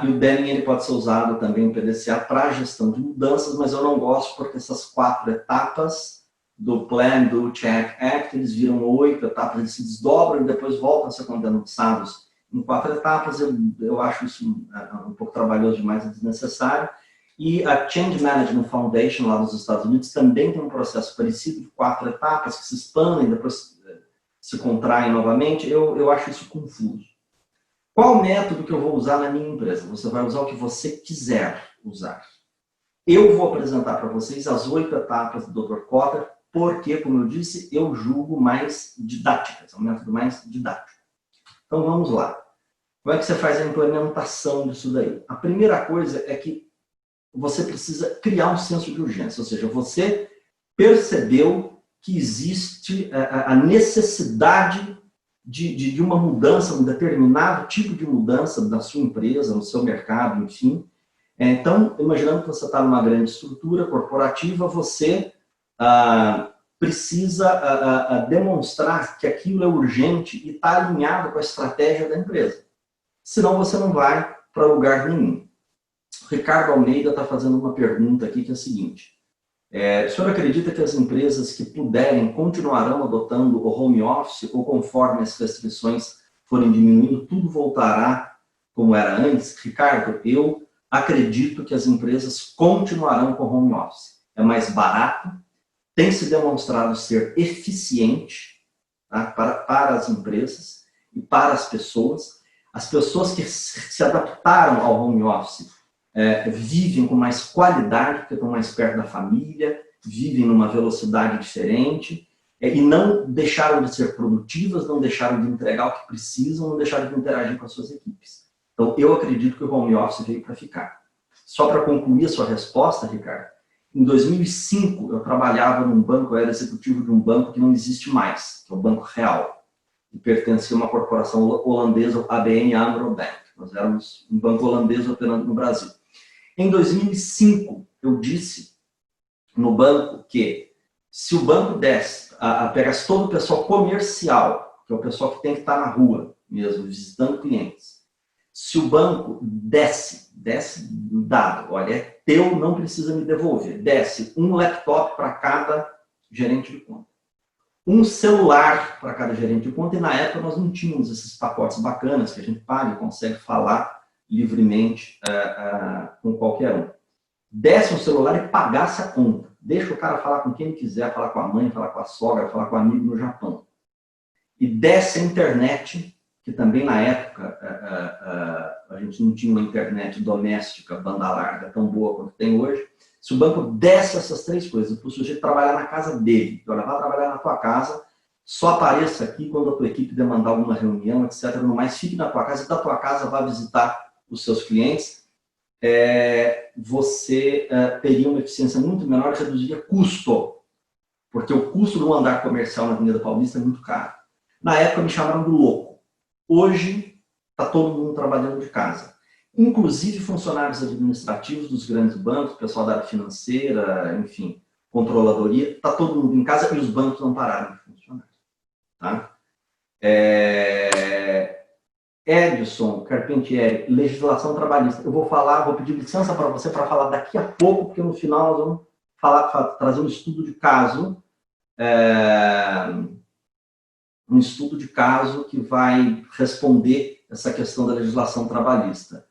E o Deming ele pode ser usado também, o PDCA, para gestão de mudanças, mas eu não gosto porque essas 4 etapas do Plan, do Check, Act, eles viram 8 etapas, eles se desdobram e depois voltam a ser condensados em 4 etapas. Eu acho isso um pouco trabalhoso demais e desnecessário. E a Change Management Foundation, lá nos Estados Unidos, também tem um processo parecido de 4 etapas que se expandem, depois se contraem novamente. Eu acho isso confuso. Qual método que eu vou usar na minha empresa? Você vai usar o que você quiser usar. Eu vou apresentar para vocês as 8 etapas do Dr. Kotter, porque, como eu disse, eu julgo mais didáticas, é um método mais didático. Então vamos lá. Como é que você faz a implementação disso daí? A primeira coisa é que você precisa criar um senso de urgência, ou seja, você percebeu que existe a necessidade de uma mudança, um determinado tipo de mudança da sua empresa, no seu mercado, enfim. Então, imaginando que você está numa grande estrutura corporativa, você precisa demonstrar que aquilo é urgente e está alinhado com a estratégia da empresa. Senão você não vai para lugar nenhum. Ricardo Almeida está fazendo uma pergunta aqui que é a seguinte. O senhor acredita que as empresas que puderem continuarão adotando o home office ou conforme as restrições forem diminuindo, tudo voltará como era antes? Ricardo, eu acredito que as empresas continuarão com home office. É mais barato, tem se demonstrado ser eficiente, tá, para as empresas e para as pessoas. As pessoas que se adaptaram ao home office vivem com mais qualidade, porque estão mais perto da família, vivem numa velocidade diferente, e não deixaram de ser produtivas, não deixaram de entregar o que precisam, não deixaram de interagir com as suas equipes. Então, eu acredito que o home office veio para ficar. Só para concluir a sua resposta, Ricardo, em 2005 eu trabalhava num banco, eu era executivo de um banco que não existe mais, que é o Banco Real, que pertencia a uma corporação holandesa, ABN AMRO Bank. Nós éramos um banco holandês operando no Brasil. Em 2005, eu disse no banco que se o banco pegasse todo o pessoal comercial, que é o pessoal que tem que estar na rua mesmo, visitando clientes, se o banco desse dado, olha, é teu, não precisa me devolver, desse um laptop para cada gerente de conta, um celular para cada gerente de conta, e na época nós não tínhamos esses pacotes bacanas que a gente paga e consegue falar livremente com qualquer um. Desse um celular e pagasse a conta. Deixa o cara falar com quem quiser, falar com a mãe, falar com a sogra, falar com o amigo no Japão. E desse a internet, que também na época a gente não tinha uma internet doméstica, banda larga, tão boa quanto tem hoje. Se o banco desse essas 3 coisas, para o sujeito trabalhar na casa dele, então, vai trabalhar na tua casa, Só apareça aqui quando a tua equipe demandar alguma reunião, etc. No mais, fique na tua casa e da tua casa vá visitar os seus clientes. Você teria uma eficiência muito menor e reduziria custo, porque o custo de um andar comercial na Avenida Paulista é muito caro. Na época me chamaram de louco. Hoje está todo mundo trabalhando de casa. Inclusive funcionários administrativos dos grandes bancos, pessoal da área financeira, enfim, controladoria, está todo mundo em casa e os bancos não pararam de funcionar. Tá? Edson Carpentieri, legislação trabalhista. Eu vou pedir licença para você para falar daqui a pouco, porque no final nós vamos trazer um estudo de caso, que vai responder essa questão da legislação trabalhista.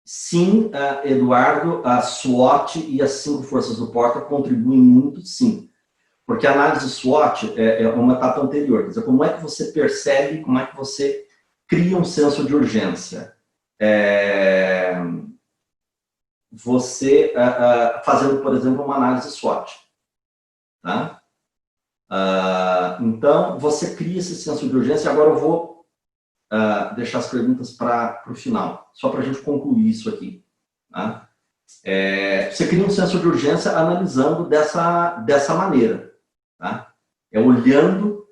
Sim, Eduardo, a SWOT e as 5 forças do Porter contribuem muito, sim. Porque a análise SWOT é uma etapa anterior. Quer dizer, como é que você percebe, como é que você cria um senso de urgência? Você fazendo, por exemplo, uma análise SWOT. Tá? Então, você cria esse senso de urgência. E agora eu vou deixar as perguntas para o final, só para a gente concluir isso aqui. Tá? Você cria um senso de urgência analisando dessa maneira. Tá? Olhando,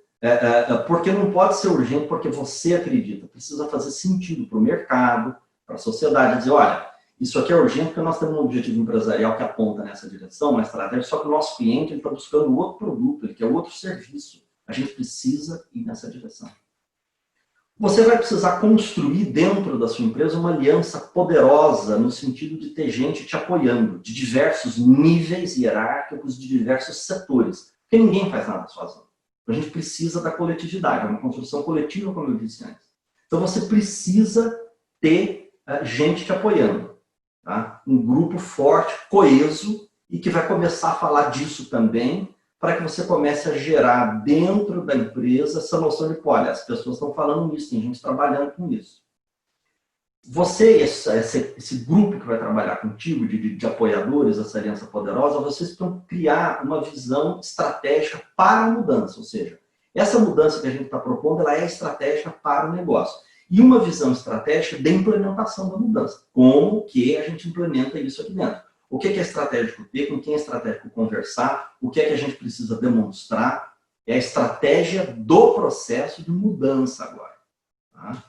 porque não pode ser urgente porque você acredita, precisa fazer sentido para o mercado, para a sociedade, dizer, olha, isso aqui é urgente porque nós temos um objetivo empresarial que aponta nessa direção, uma estratégia, só que o nosso cliente está buscando outro produto, ele quer outro serviço, a gente precisa ir nessa direção. Você vai precisar construir dentro da sua empresa uma aliança poderosa no sentido de ter gente te apoiando, de diversos níveis hierárquicos, de diversos setores. Porque ninguém faz nada sozinho. A gente precisa da coletividade, é uma construção coletiva, como eu disse antes. Então você precisa ter gente te apoiando. Tá? Um grupo forte, coeso, e que vai começar a falar disso também, para que você comece a gerar dentro da empresa essa noção de, olha, as pessoas estão falando nisso, tem gente trabalhando com isso. Você, esse grupo que vai trabalhar contigo, de apoiadores, essa aliança poderosa, vocês precisam criar uma visão estratégica para a mudança. Ou seja, essa mudança que a gente está propondo, ela é estratégica para o negócio. E uma visão estratégica de implementação da mudança. Como que a gente implementa isso aqui dentro? O que é estratégico ter, com quem é estratégico conversar, o que é que a gente precisa demonstrar. É a estratégia do processo de mudança agora. Tá?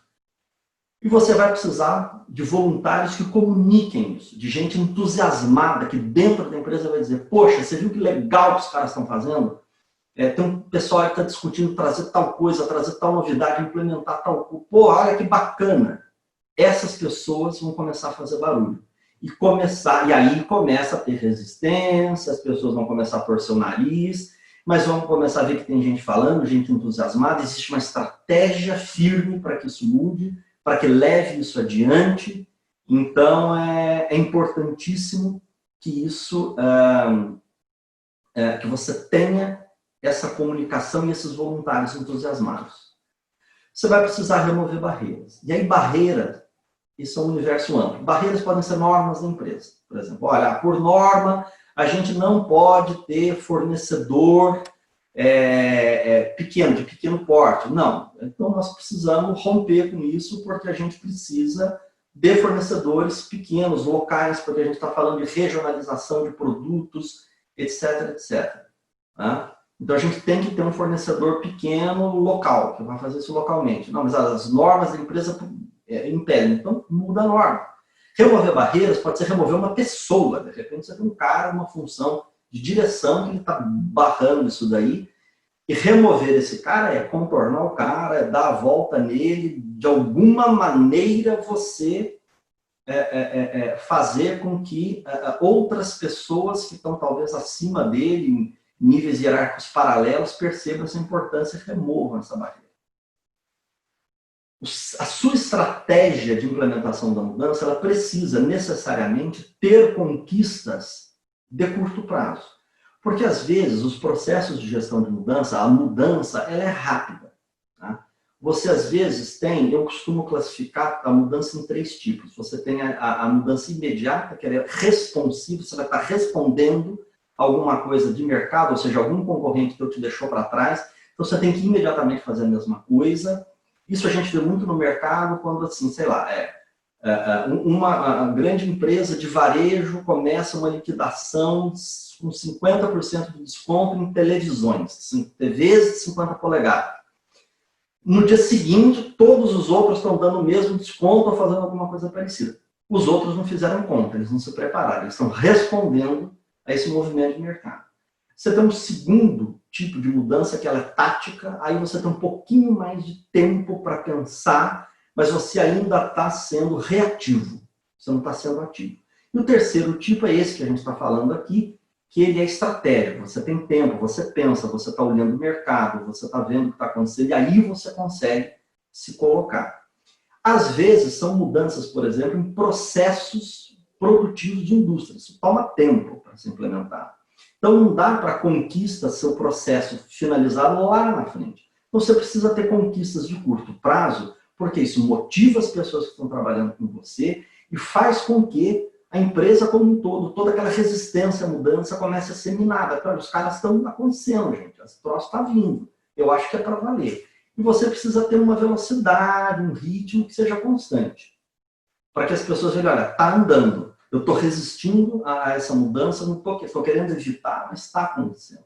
E você vai precisar de voluntários que comuniquem isso, de gente entusiasmada, que dentro da empresa vai dizer, poxa, você viu que legal que os caras estão fazendo? Tem um pessoal que está discutindo trazer tal coisa, trazer tal novidade, implementar tal coisa. Pô, olha que bacana. Essas pessoas vão começar a fazer barulho. E aí começa a ter resistência, as pessoas vão começar a torcer o nariz, mas vão começar a ver que tem gente falando, gente entusiasmada, existe uma estratégia firme para que isso mude, para que leve isso adiante. Então, é importantíssimo que isso, que você tenha essa comunicação e esses voluntários entusiasmados. Você vai precisar remover barreiras. E aí, barreiras, isso é um universo amplo. Barreiras podem ser normas da empresa. Por exemplo, olha, por norma, a gente não pode ter fornecedor pequeno, de pequeno porte. Não. Então, nós precisamos romper com isso, porque a gente precisa de fornecedores pequenos, locais, porque a gente está falando de regionalização de produtos, etc, etc. Tá? Então, a gente tem que ter um fornecedor pequeno, local, que vai fazer isso localmente. Não, mas as normas da empresa impedem. Então, muda a norma. Remover barreiras pode ser remover uma pessoa. De repente, você tem um cara, uma função de direção que ele está barrando isso daí. E remover esse cara é contornar o cara, é dar a volta nele. De alguma maneira, você fazer com que outras pessoas que estão talvez acima dele, em níveis hierárquicos paralelos, percebam essa importância e removam essa barreira. A sua estratégia de implementação da mudança, ela precisa necessariamente ter conquistas de curto prazo. Porque, às vezes, os processos de gestão de mudança, a mudança, ela é rápida. Tá? Você, às vezes, eu costumo classificar a mudança em 3 tipos. Você tem a mudança imediata, que é responsiva, você vai estar respondendo alguma coisa de mercado, ou seja, algum concorrente que te deixou para trás, então você tem que imediatamente fazer a mesma coisa. Isso a gente vê muito no mercado quando, assim, sei lá, uma grande empresa de varejo começa uma liquidação com 50% de desconto em televisões, TVs de 50 polegadas. No dia seguinte, todos os outros estão dando o mesmo desconto ou fazendo alguma coisa parecida. Os outros não fizeram conta, eles não se prepararam, eles estão respondendo a esse movimento de mercado. Você tem um segundo tipo de mudança, que ela é tática, aí você tem um pouquinho mais de tempo para pensar, mas você ainda está sendo reativo, você não está sendo ativo. E o terceiro tipo é esse que a gente está falando aqui, que ele é estratégico, você tem tempo, você pensa, você está olhando o mercado, você está vendo o que está acontecendo, e aí você consegue se colocar. Às vezes, são mudanças, por exemplo, em processos produtivos de indústria. Isso toma tempo para se implementar. Então, não dá para conquista seu processo finalizado lá na frente. Então, você precisa ter conquistas de curto prazo, porque isso motiva as pessoas que estão trabalhando com você e faz com que a empresa como um todo, toda aquela resistência à mudança comece a ser minada. Os caras estão acontecendo, gente. Esse troço está vindo. Eu acho que é para valer. E você precisa ter uma velocidade, um ritmo que seja constante. Para que as pessoas vejam, olha, está andando. Eu estou resistindo a essa mudança, não estou querendo evitar, mas está acontecendo.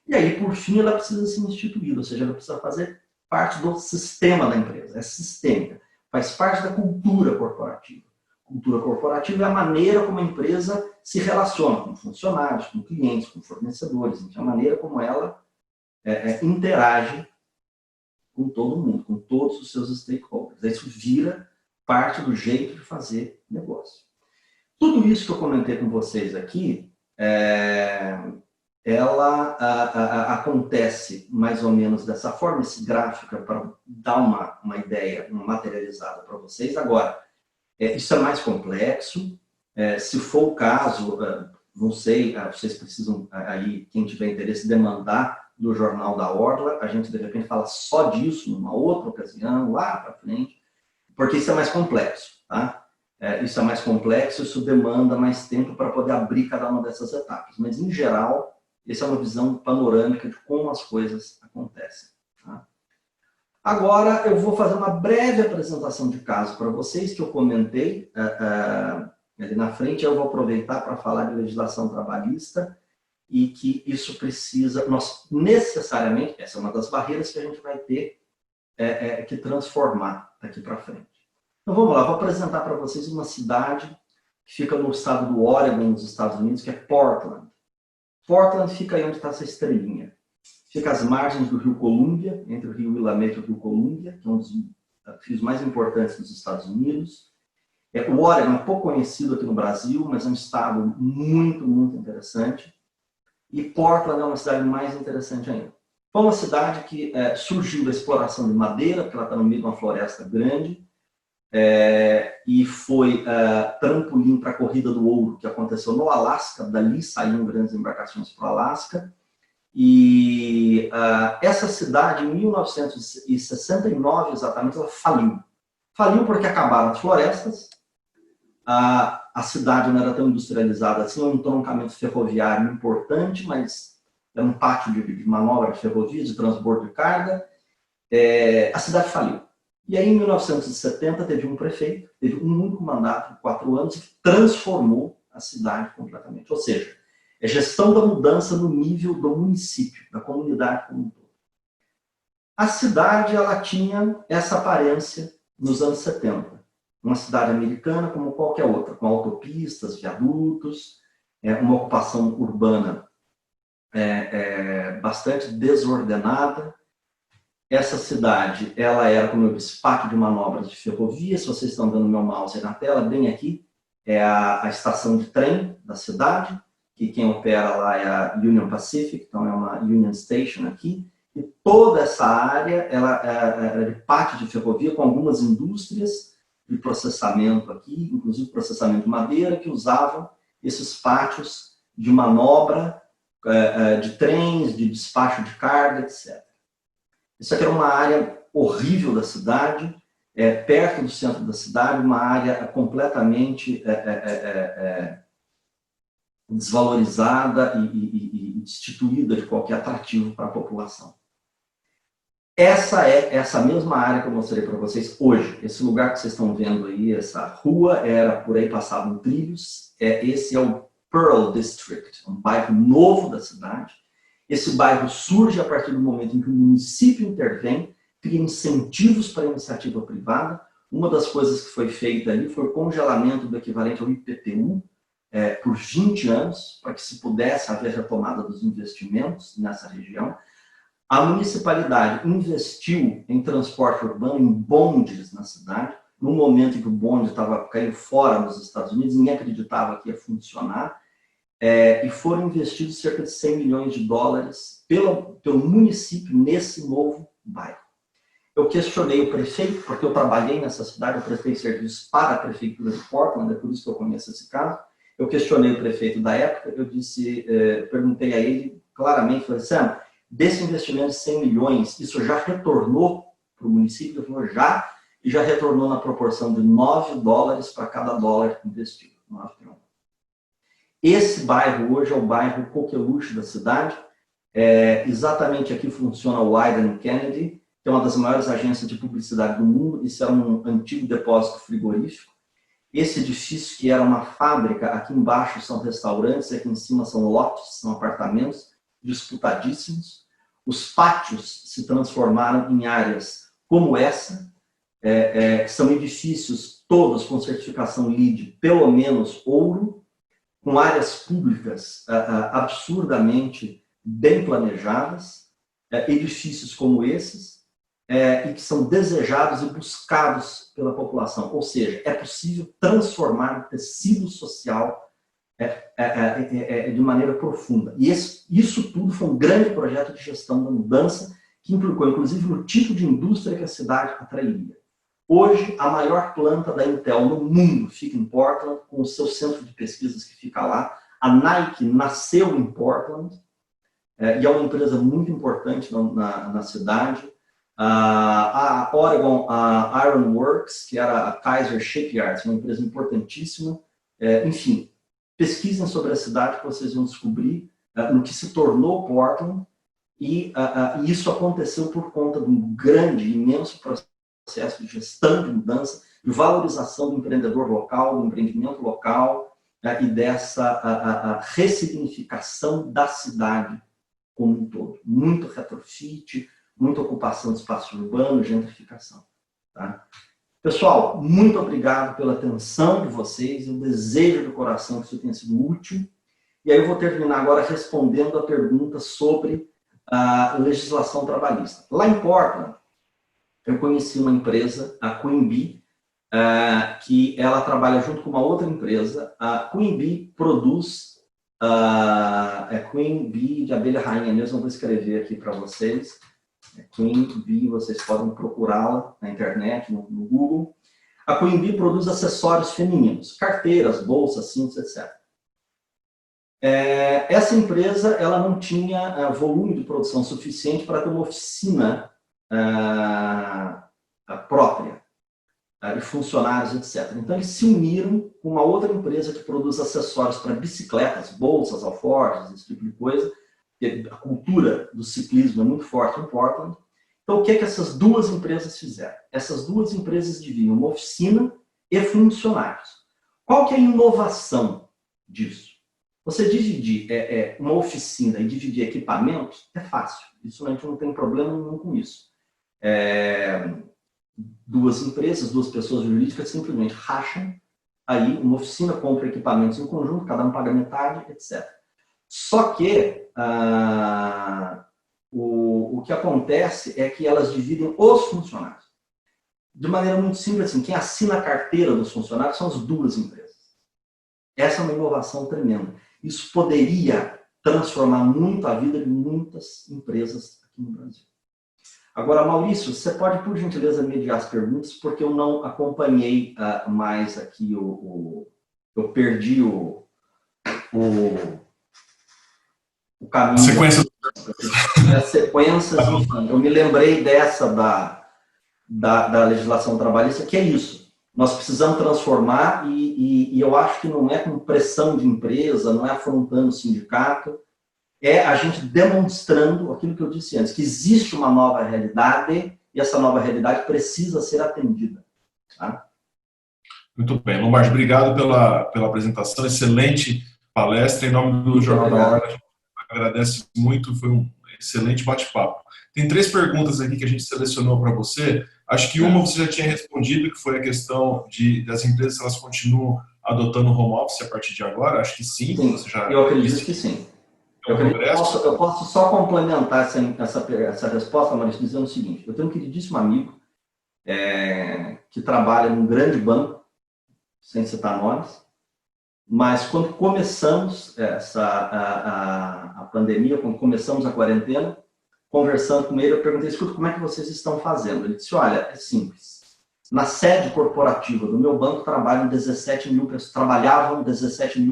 E aí, por fim, ela precisa ser instituída, ou seja, ela precisa fazer parte do sistema da empresa. É sistêmica. Faz parte da cultura corporativa. Cultura corporativa é a maneira como a empresa se relaciona com funcionários, com clientes, com fornecedores. Então, a maneira como ela interage com todo mundo, com todos os seus stakeholders. Isso vira parte do jeito de fazer negócio. Tudo isso que eu comentei com vocês aqui, ela acontece mais ou menos dessa forma, esse gráfico para dar uma ideia, uma materializada para vocês. Agora, isso é mais complexo. Se for o caso, não sei, vocês precisam, aí, quem tiver interesse, demandar do Jornal da Orla, a gente de repente fala só disso numa outra ocasião, lá para frente, porque isso é mais complexo, tá? Isso é mais complexo, isso demanda mais tempo para poder abrir cada uma dessas etapas. Mas, em geral, essa é uma visão panorâmica de como as coisas acontecem. Tá? Agora, eu vou fazer uma breve apresentação de caso para vocês, que eu comentei ali na frente. Eu vou aproveitar para falar de legislação trabalhista e que isso precisa, nós necessariamente, essa é uma das barreiras que a gente vai ter que transformar daqui para frente. Então, vamos lá, vou apresentar para vocês uma cidade que fica no estado do Oregon, nos Estados Unidos, que é Portland. Portland fica aí onde está essa estrelinha. Fica às margens do rio Columbia, entre o rio Willamette e o rio Columbia, que é um dos rios mais importantes dos Estados Unidos. O Oregon é pouco conhecido aqui no Brasil, mas é um estado muito, muito interessante. E Portland é uma cidade mais interessante ainda. Foi uma cidade que surgiu da exploração de madeira, porque ela está no meio de uma floresta grande, e foi trampolim para a Corrida do Ouro, que aconteceu no Alasca. Dali saíram grandes embarcações para o Alasca. E essa cidade, em 1969, exatamente, ela faliu. Faliu porque acabaram as florestas, a cidade não era tão industrializada assim, um entroncamento ferroviário importante, mas era um pátio de manobra de ferrovia, de transbordo de carga. A cidade faliu. E aí, em 1970, teve um prefeito, teve um único mandato de 4 anos, que transformou a cidade completamente. Ou seja, é gestão da mudança no nível do município, da comunidade como um todo. A cidade, ela tinha essa aparência nos anos 70. Uma cidade americana como qualquer outra, com autopistas, viadutos, uma ocupação urbana bastante desordenada. Essa cidade, ela era, como eu disse, pátio de manobras de ferrovia. Se vocês estão vendo meu mouse aí na tela, bem aqui, é a estação de trem da cidade, que quem opera lá é a Union Pacific, então é uma Union Station aqui. E toda essa área ela é de pátio de ferrovia, com algumas indústrias de processamento aqui, inclusive processamento de madeira, que usavam esses pátios de manobra de trens, de despacho de carga, etc. Isso aqui era uma área horrível da cidade, perto do centro da cidade, uma área completamente desvalorizada e destituída de qualquer atrativo para a população. Essa é essa mesma área que eu mostrei para vocês hoje. Esse lugar que vocês estão vendo aí, essa rua, era por aí passavam trilhos. Esse é o Pearl District, um bairro novo da cidade. Esse bairro surge a partir do momento em que o município intervém, cria incentivos para a iniciativa privada. Uma das coisas que foi feita ali foi o congelamento do equivalente ao IPTU por 20 anos, para que se pudesse haver retomada dos investimentos nessa região. A municipalidade investiu em transporte urbano, em bondes na cidade. No momento em que o bonde estava caindo fora dos Estados Unidos, ninguém acreditava que ia funcionar. E foram investidos cerca de 100 milhões de dólares pelo município nesse novo bairro. Eu questionei o prefeito, porque eu trabalhei nessa cidade, eu prestei serviços para a prefeitura de Portland, é por isso que eu conheço esse caso. Eu questionei o prefeito da época, eu perguntei a ele claramente, falei, Sam, desse investimento de 100 milhões, isso já retornou para o município? Ele falou, já, e já retornou na proporção de 9 dólares para cada dólar investido. 9,1. Esse bairro hoje é o bairro coqueluche da cidade. Exatamente aqui funciona o Wieden Kennedy, que é uma das maiores agências de publicidade do mundo. Isso era um antigo depósito frigorífico. Esse edifício, que era uma fábrica, aqui embaixo são restaurantes, aqui em cima são lotes, são apartamentos disputadíssimos. Os pátios se transformaram em áreas como essa, que são edifícios todos com certificação LEED, pelo menos ouro, com áreas públicas absurdamente bem planejadas, edifícios como esses, e que são desejados e buscados pela população. Ou seja, é possível transformar o tecido social de maneira profunda. E isso tudo foi um grande projeto de gestão da mudança, que implicou, inclusive, no tipo de indústria que a cidade atrairia. Hoje, a maior planta da Intel no mundo fica em Portland, com o seu centro de pesquisas que fica lá. A Nike nasceu em Portland, e é uma empresa muito importante na cidade. A Oregon Iron Works, que era a Kaiser Shipyards, uma empresa importantíssima. Enfim, pesquisem sobre a cidade que vocês vão descobrir no que se tornou Portland, e isso aconteceu por conta de um grande, imenso processo de gestão de mudança, de valorização do empreendedor local, do empreendimento local, e dessa ressignificação da cidade como um todo. Muito retrofit, muita ocupação de espaço urbano, gentrificação. Tá? Pessoal, muito obrigado pela atenção de vocês. Eu desejo de coração que isso tenha sido útil. E aí eu vou terminar agora respondendo a pergunta sobre a legislação trabalhista. Lá em Portland, eu conheci uma empresa, a Queen Bee, que ela trabalha junto com uma outra empresa. A Queen Bee produz, Queen Bee de abelha rainha mesmo, eu vou escrever aqui para vocês. Queen Bee, vocês podem procurá-la na internet, no Google. A Queen Bee produz acessórios femininos, carteiras, bolsas, cintos, etc. Essa empresa ela não tinha volume de produção suficiente para ter uma oficina própria, de funcionários, etc. Então, eles se uniram com uma outra empresa que produz acessórios para bicicletas, bolsas, alforjes, esse tipo de coisa. A cultura do ciclismo é muito forte em Portland. Então, o que essas duas empresas fizeram? Essas duas empresas dividiam uma oficina e funcionários. Qual que é a inovação disso? Você dividir uma oficina e dividir equipamentos é fácil. Isso a gente não tem problema nenhum com isso. Duas empresas, duas pessoas jurídicas simplesmente racham, aí uma oficina compra equipamentos em conjunto, cada um paga metade, etc. Só que o que acontece é que elas dividem os funcionários. De maneira muito simples, assim, quem assina a carteira dos funcionários são as duas empresas. Essa é uma inovação tremenda. Isso poderia transformar muito a vida de muitas empresas aqui no Brasil. Agora, Maurício, você pode, por gentileza, mediar as perguntas, porque eu não acompanhei mais aqui eu perdi o caminho. Sequência. Sequências, enfim. Eu me lembrei dessa da legislação trabalhista, que é isso. Nós precisamos transformar e eu acho que não é com pressão de empresa, não é afrontando o sindicato, é a gente demonstrando aquilo que eu disse antes, que existe uma nova realidade e essa nova realidade precisa ser atendida. Tá? Muito bem. Lombardi, obrigado pela apresentação, excelente palestra. Em nome do Jornal da Hora, a gente agradece muito, foi um excelente bate-papo. Tem 3 perguntas aqui que a gente selecionou para você. Acho que uma você já tinha respondido, que foi a questão das empresas, se elas continuam adotando o home office a partir de agora. Acho que sim. Sim, você já eu acredito que sim. Eu posso só complementar essa resposta, Maurício, dizendo o seguinte. Eu tenho um queridíssimo amigo que trabalha num grande banco, sem citar nomes, mas quando começamos a pandemia, quando começamos a quarentena, conversando com ele, eu perguntei, escuta, como é que vocês estão fazendo? Ele disse, olha, é simples. Na sede corporativa do meu banco trabalhavam 17 mil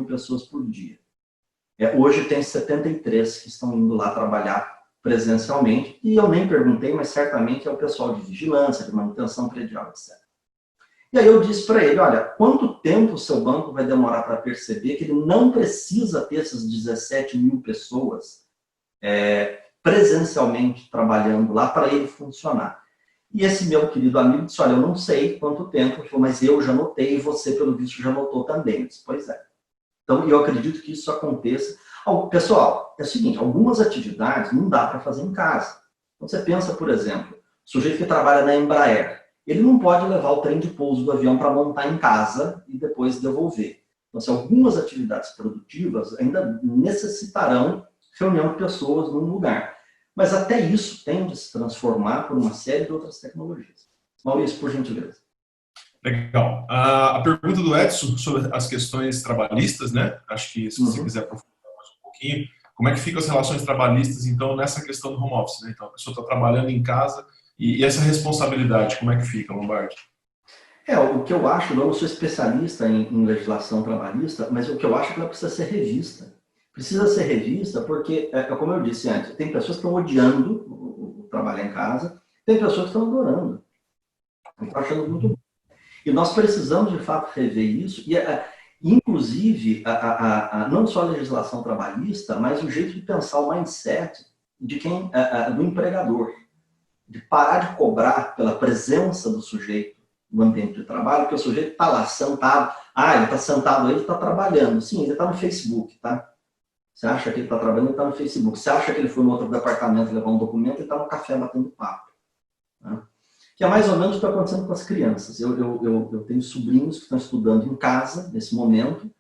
pessoas por dia. Hoje tem 73 que estão indo lá trabalhar presencialmente, e eu nem perguntei, mas certamente é o pessoal de vigilância, de manutenção predial, etc. E aí eu disse para ele, olha, quanto tempo o seu banco vai demorar para perceber que ele não precisa ter essas 17 mil pessoas presencialmente trabalhando lá para ele funcionar? E esse meu querido amigo disse, olha, eu não sei quanto tempo, mas eu já notei e você, pelo visto, já notou também. Eu disse, pois é. Então, eu acredito que isso aconteça. Pessoal, é o seguinte, algumas atividades não dá para fazer em casa. Então, você pensa, por exemplo, o sujeito que trabalha na Embraer, ele não pode levar o trem de pouso do avião para montar em casa e depois devolver. Então, assim, algumas atividades produtivas ainda necessitarão reunião de pessoas num lugar. Mas até isso tende a se transformar por uma série de outras tecnologias. Maurício, por gentileza. Legal. A pergunta do Edson sobre as questões trabalhistas, né? Acho que se você quiser aprofundar mais um pouquinho, como é que ficam as relações trabalhistas, então, nessa questão do home office, né? Então, a pessoa está trabalhando em casa e essa responsabilidade, como é que fica, Lombardi? O que eu acho, eu não sou especialista em legislação trabalhista, mas o que eu acho é que ela precisa ser revista. Precisa ser revista porque, como eu disse antes, tem pessoas que estão odiando o trabalhar em casa, tem pessoas que estão adorando. Estão achando muito bom. E nós precisamos, de fato, rever isso, e inclusive, não só a legislação trabalhista, mas o jeito de pensar o mindset do empregador, de parar de cobrar pela presença do sujeito no ambiente de trabalho, porque o sujeito está lá sentado, ele está sentado, ele está trabalhando. Sim, ele está no Facebook, tá? Você acha que ele está trabalhando, ele está no Facebook. Você acha que ele foi no outro departamento levar um documento, ele está no café batendo papo. Tá? Que é mais ou menos o que está acontecendo com as crianças. Eu tenho sobrinhos que estão estudando em casa, nesse momento,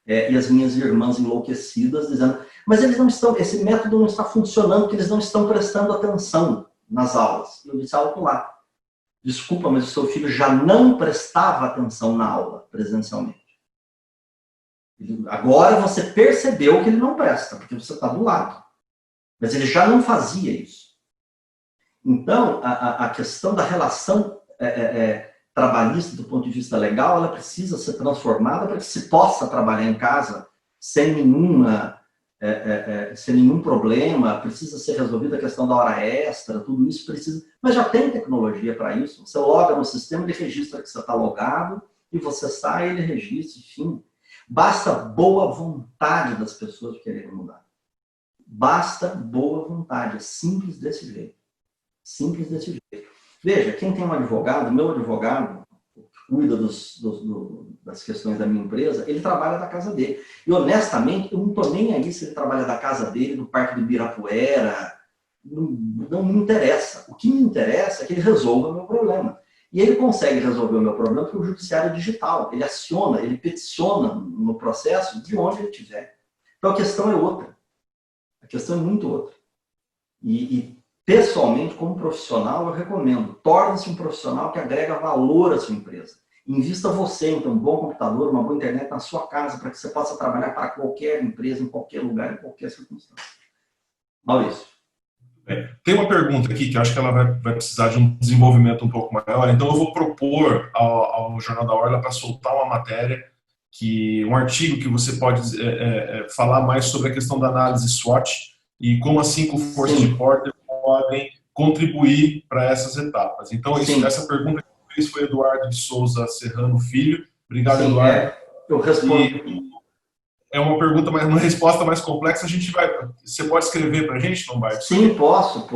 e as minhas irmãs enlouquecidas, dizendo, mas eles não estão, esse método não está funcionando, porque eles não estão prestando atenção nas aulas. Eu disse alto lá, desculpa, mas o seu filho já não prestava atenção na aula, presencialmente. Agora você percebeu que ele não presta, porque você está do lado. Mas ele já não fazia isso. Então, a questão da relação trabalhista, do ponto de vista legal, ela precisa ser transformada para que se possa trabalhar em casa sem nenhum problema, precisa ser resolvida a questão da hora extra, tudo isso precisa... Mas já tem tecnologia para isso. Você loga no sistema, ele registra que você está logado, e você sai, ele registra, enfim. Basta boa vontade das pessoas de quererem mudar. Basta boa vontade, é simples desse jeito. Simples desse jeito. Veja, quem tem um advogado, meu advogado, que cuida das questões da minha empresa, ele trabalha da casa dele. E, honestamente, eu não estou nem aí se ele trabalha da casa dele, do Parque do Ibirapuera. Não me interessa. O que me interessa é que ele resolva o meu problema. E ele consegue resolver o meu problema porque o judiciário é digital. Ele aciona, ele peticiona no processo de onde ele estiver. Então, a questão é outra. A questão é muito outra. Pessoalmente, como profissional, eu recomendo. Torne-se um profissional que agrega valor à sua empresa. Invista você em ter um bom computador, uma boa internet na sua casa, para que você possa trabalhar para qualquer empresa, em qualquer lugar, em qualquer circunstância. Maurício. Tem uma pergunta aqui que eu acho que ela vai precisar de um desenvolvimento um pouco maior, então eu vou propor ao Jornal da Orla para soltar uma matéria, um artigo que você pode falar mais sobre a questão da análise SWOT e como as 5 forças de Porter podem contribuir para essas etapas. Então, essa pergunta fez foi Eduardo de Souza Serrano Filho. Obrigado, Sim, Eduardo. Eu respondi. É uma pergunta, uma resposta mais complexa. Você pode escrever para a gente, Lombardi? Sim, posso.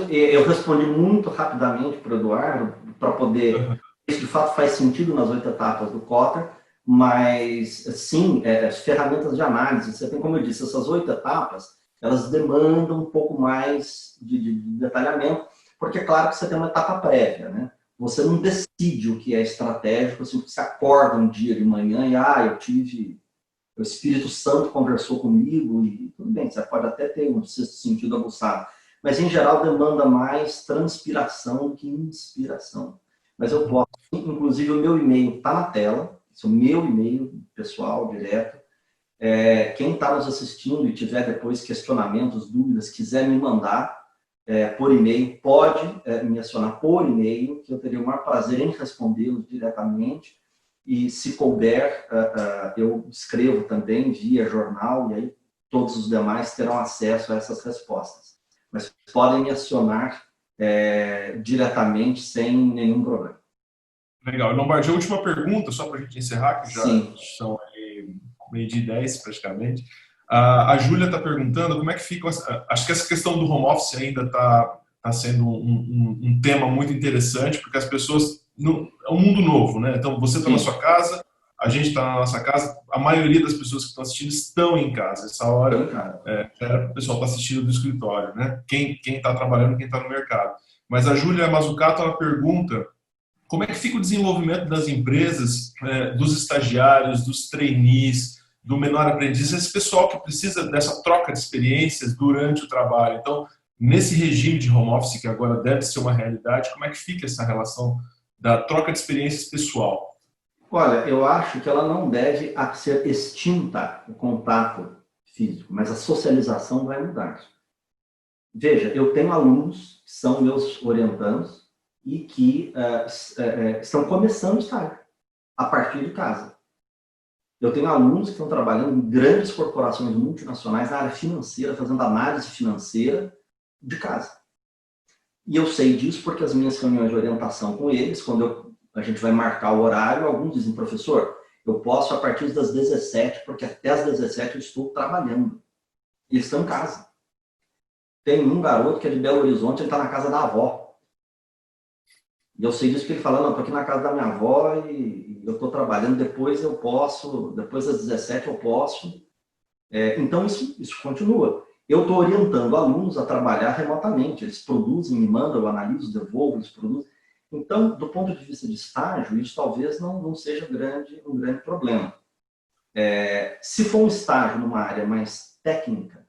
Eu respondi muito rapidamente para o Eduardo, para poder. Isso de fato faz sentido nas 8 etapas do Kotter, mas sim, ferramentas de análise. Você tem, como eu disse, essas 8 etapas, elas demandam um pouco mais de detalhamento, porque é claro que você tem uma etapa prévia, né? Você não decide o que é estratégico, assim, você acorda um dia de manhã e, eu tive. O Espírito Santo conversou comigo e tudo bem, você pode até ter um sexto sentido aguçado, mas em geral demanda mais transpiração do que inspiração. Mas eu posso, inclusive o meu e-mail está na tela, esse é o meu e-mail pessoal, direto. Quem está nos assistindo e tiver depois questionamentos, dúvidas, quiser me mandar por e-mail, pode me acionar por e-mail, que eu teria o maior prazer em respondê-los diretamente. E se couber, eu escrevo também via jornal, e aí todos os demais terão acesso a essas respostas. Mas podem me acionar diretamente, sem nenhum problema. Legal. Lombardi, a última pergunta, só para a gente encerrar, que já Sim. são meio de 10 praticamente. A Júlia está perguntando como é que fica. Acho que essa questão do home office ainda está sendo um tema muito interessante, porque as pessoas. É um mundo novo, né? Então, você está na sua casa, a gente está na nossa casa, a maioria das pessoas que estão assistindo estão em casa. Essa hora, o pessoal está assistindo do escritório, né? Quem está trabalhando, quem está no mercado. Mas a Júlia Mazzucato, ela pergunta como é que fica o desenvolvimento das empresas, dos estagiários, dos trainees, do menor aprendiz, esse pessoal que precisa dessa troca de experiências durante o trabalho. Então, nesse regime de home office, que agora deve ser uma realidade, como é que fica essa relação da troca de experiências pessoal? Olha, eu acho que ela não deve ser extinta, o contato físico, mas a socialização vai mudar. Veja, eu tenho alunos que são meus orientandos e que estão começando o estágio a partir de casa. Eu tenho alunos que estão trabalhando em grandes corporações multinacionais na área financeira, fazendo análise financeira de casa. E eu sei disso porque as minhas reuniões de orientação com eles, quando a gente vai marcar o horário, alguns dizem, professor, eu posso a partir das 17, porque até as 17 eu estou trabalhando. E eles estão em casa. Tem um garoto que é de Belo Horizonte, ele está na casa da avó. E eu sei disso porque ele fala, não, estou aqui na casa da minha avó e eu estou trabalhando, depois eu posso, depois das 17 eu posso. Então, isso continua. Eu estou orientando alunos a trabalhar remotamente. Eles produzem, me mandam, eu analiso, devolvo, eles produzem. Então, do ponto de vista de estágio, isso talvez não seja um grande problema. Se for um estágio numa área mais técnica,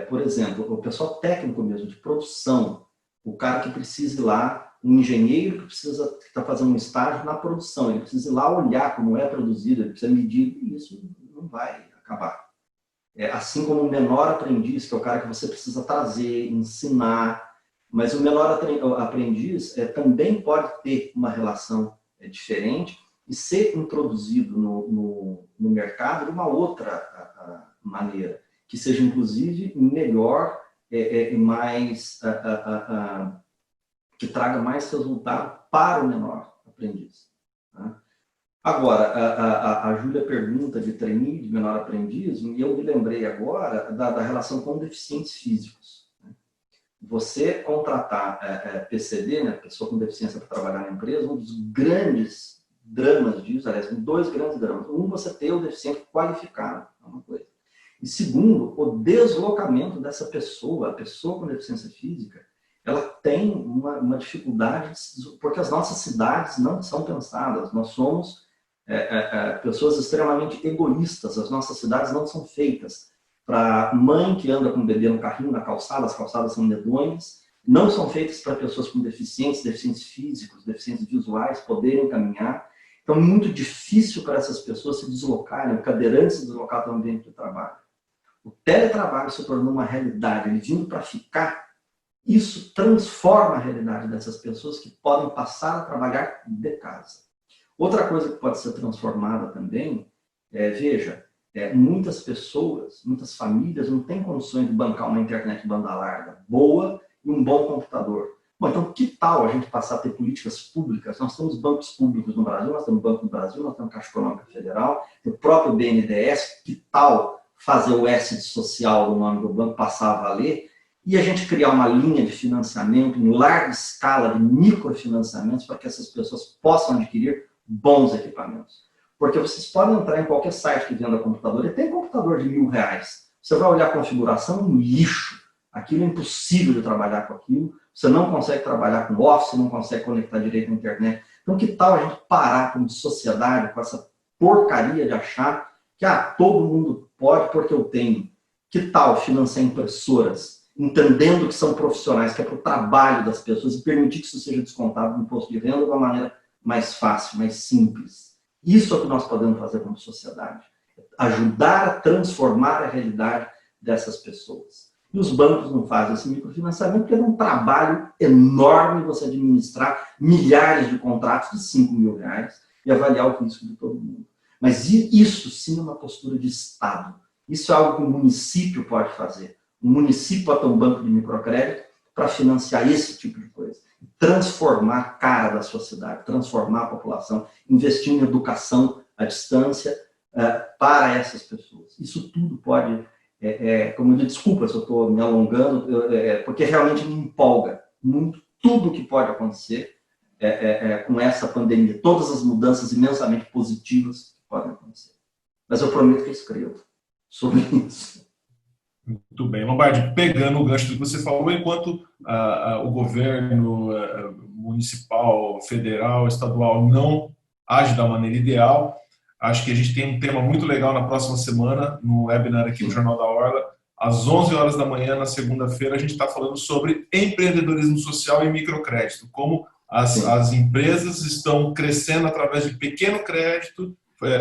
por exemplo, o pessoal técnico mesmo, de produção, o cara que precisa ir lá, um engenheiro que está fazendo um estágio na produção, ele precisa ir lá olhar como é produzido, ele precisa medir, e isso não vai acabar. Assim como o menor aprendiz, que é o cara que você precisa trazer, ensinar, mas o menor aprendiz também pode ter uma relação diferente e ser introduzido no mercado de uma outra maneira, que seja, inclusive, melhor e mais, que traga mais resultado para o menor aprendiz. Tá? Agora, a Júlia pergunta de trainee, de menor aprendiz, e eu me lembrei agora da relação com deficientes físicos. Você contratar PCD, né, pessoa com deficiência para trabalhar na empresa, um dos grandes dramas disso, aliás, dois grandes dramas. Um, você ter o deficiente qualificado, é uma coisa. E segundo, o deslocamento dessa pessoa, a pessoa com deficiência física, ela tem uma dificuldade, porque as nossas cidades não são pensadas, nós somos pessoas extremamente egoístas, as nossas cidades não são feitas para mãe que anda com o bebê no carrinho na calçada, as calçadas são medonhas, não são feitas para pessoas com deficientes físicos, deficientes visuais, poderem caminhar. Então, é muito difícil para essas pessoas se deslocarem, o cadeirante se deslocar para o ambiente de trabalho. O teletrabalho se tornou uma realidade, ele vindo para ficar. Isso transforma a realidade dessas pessoas que podem passar a trabalhar de casa. Outra coisa que pode ser transformada também veja, muitas pessoas, muitas famílias não têm condições de bancar uma internet banda larga boa e um bom computador. Bom, então que tal a gente passar a ter políticas públicas? Nós temos bancos públicos no Brasil, nós temos Banco do Brasil, nós temos Caixa Econômica Federal, o próprio BNDES, que tal fazer o S de social do nome do banco passar a valer e a gente criar uma linha de financiamento em larga escala de microfinanciamentos para que essas pessoas possam adquirir bons equipamentos. Porque vocês podem entrar em qualquer site que venda computador e tem computador de R$1.000. Você vai olhar a configuração, um lixo. Aquilo é impossível de trabalhar com aquilo. Você não consegue trabalhar com Office, não consegue conectar direito à internet. Então, que tal a gente parar como sociedade com essa porcaria de achar que todo mundo pode porque eu tenho? Que tal financiar impressoras, entendendo que são profissionais, que é para o trabalho das pessoas e permitir que isso seja descontado no imposto de renda de uma maneira mais fácil, mais simples? Isso é o que nós podemos fazer como sociedade. Ajudar a transformar a realidade dessas pessoas. E os bancos não fazem esse microfinanciamento porque é um trabalho enorme você administrar milhares de contratos de R$5.000 e avaliar o risco de todo mundo. Mas isso sim é uma postura de Estado. Isso é algo que o município pode fazer. O município pode ter um banco de microcrédito para financiar esse tipo de coisa. Transformar a cara da sua cidade, transformar a população, investir em educação à distância para essas pessoas. Isso tudo pode... como eu digo, desculpa se eu estou me alongando, porque realmente me empolga muito tudo que pode acontecer com essa pandemia, todas as mudanças imensamente positivas que podem acontecer. Mas eu prometo que eu escrevo sobre isso. Muito bem. Lombardi, pegando o gancho do que você falou, enquanto o governo municipal, federal, estadual não age da maneira ideal, acho que a gente tem um tema muito legal na próxima semana, no webinar aqui no Jornal da Orla, às 11 horas da manhã, na segunda-feira, a gente está falando sobre empreendedorismo social e microcrédito, como as empresas estão crescendo através de pequeno crédito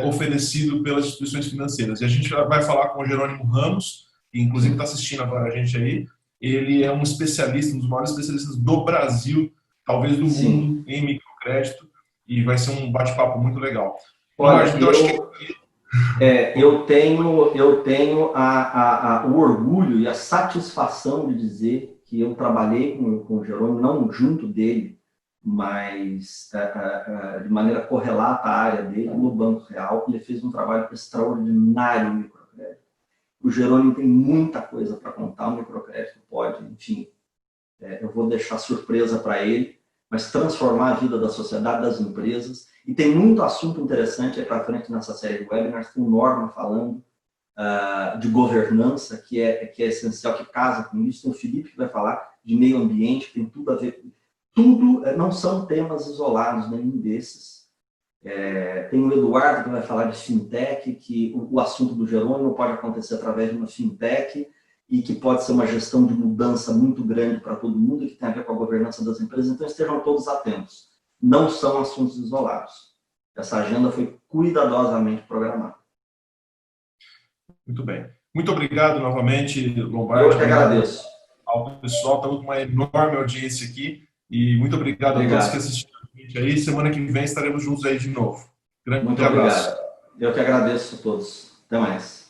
oferecido pelas instituições financeiras. E a gente vai falar com o Jerônimo Ramos, que inclusive está assistindo agora a gente aí. Ele é um especialista, um dos maiores especialistas do Brasil, talvez do mundo, em microcrédito, e vai ser um bate-papo muito legal. Olha, eu tenho o orgulho e a satisfação de dizer que eu trabalhei com o Jerônimo, não junto dele, mas de maneira correlata à área dele, no Banco Real, e ele fez um trabalho extraordinário no microcrédito. O Jerônimo tem muita coisa para contar, o microcrédito pode, enfim, eu vou deixar surpresa para ele, mas transformar a vida da sociedade, das empresas. E tem muito assunto interessante aí para frente nessa série de webinars, com o Norman falando de governança, que é essencial, que casa com isso. Tem o Felipe que vai falar de meio ambiente, que tem tudo a ver com... Tudo não são temas isolados, nenhum desses. Tem o Eduardo que vai falar de fintech, que o assunto do Jerônimo pode acontecer através de uma fintech e que pode ser uma gestão de mudança muito grande para todo mundo e que tem a ver com a governança das empresas. Então estejam todos atentos. Não são assuntos isolados. Essa agenda foi cuidadosamente programada. Muito bem. Muito obrigado novamente, Lombardi. Eu que agradeço. Ao pessoal, estamos com uma enorme audiência aqui. E muito obrigado a todos que assistiram a gente aí. Semana que vem estaremos juntos aí de novo. Grande abraço. Obrigado. Eu que agradeço a todos. Até mais.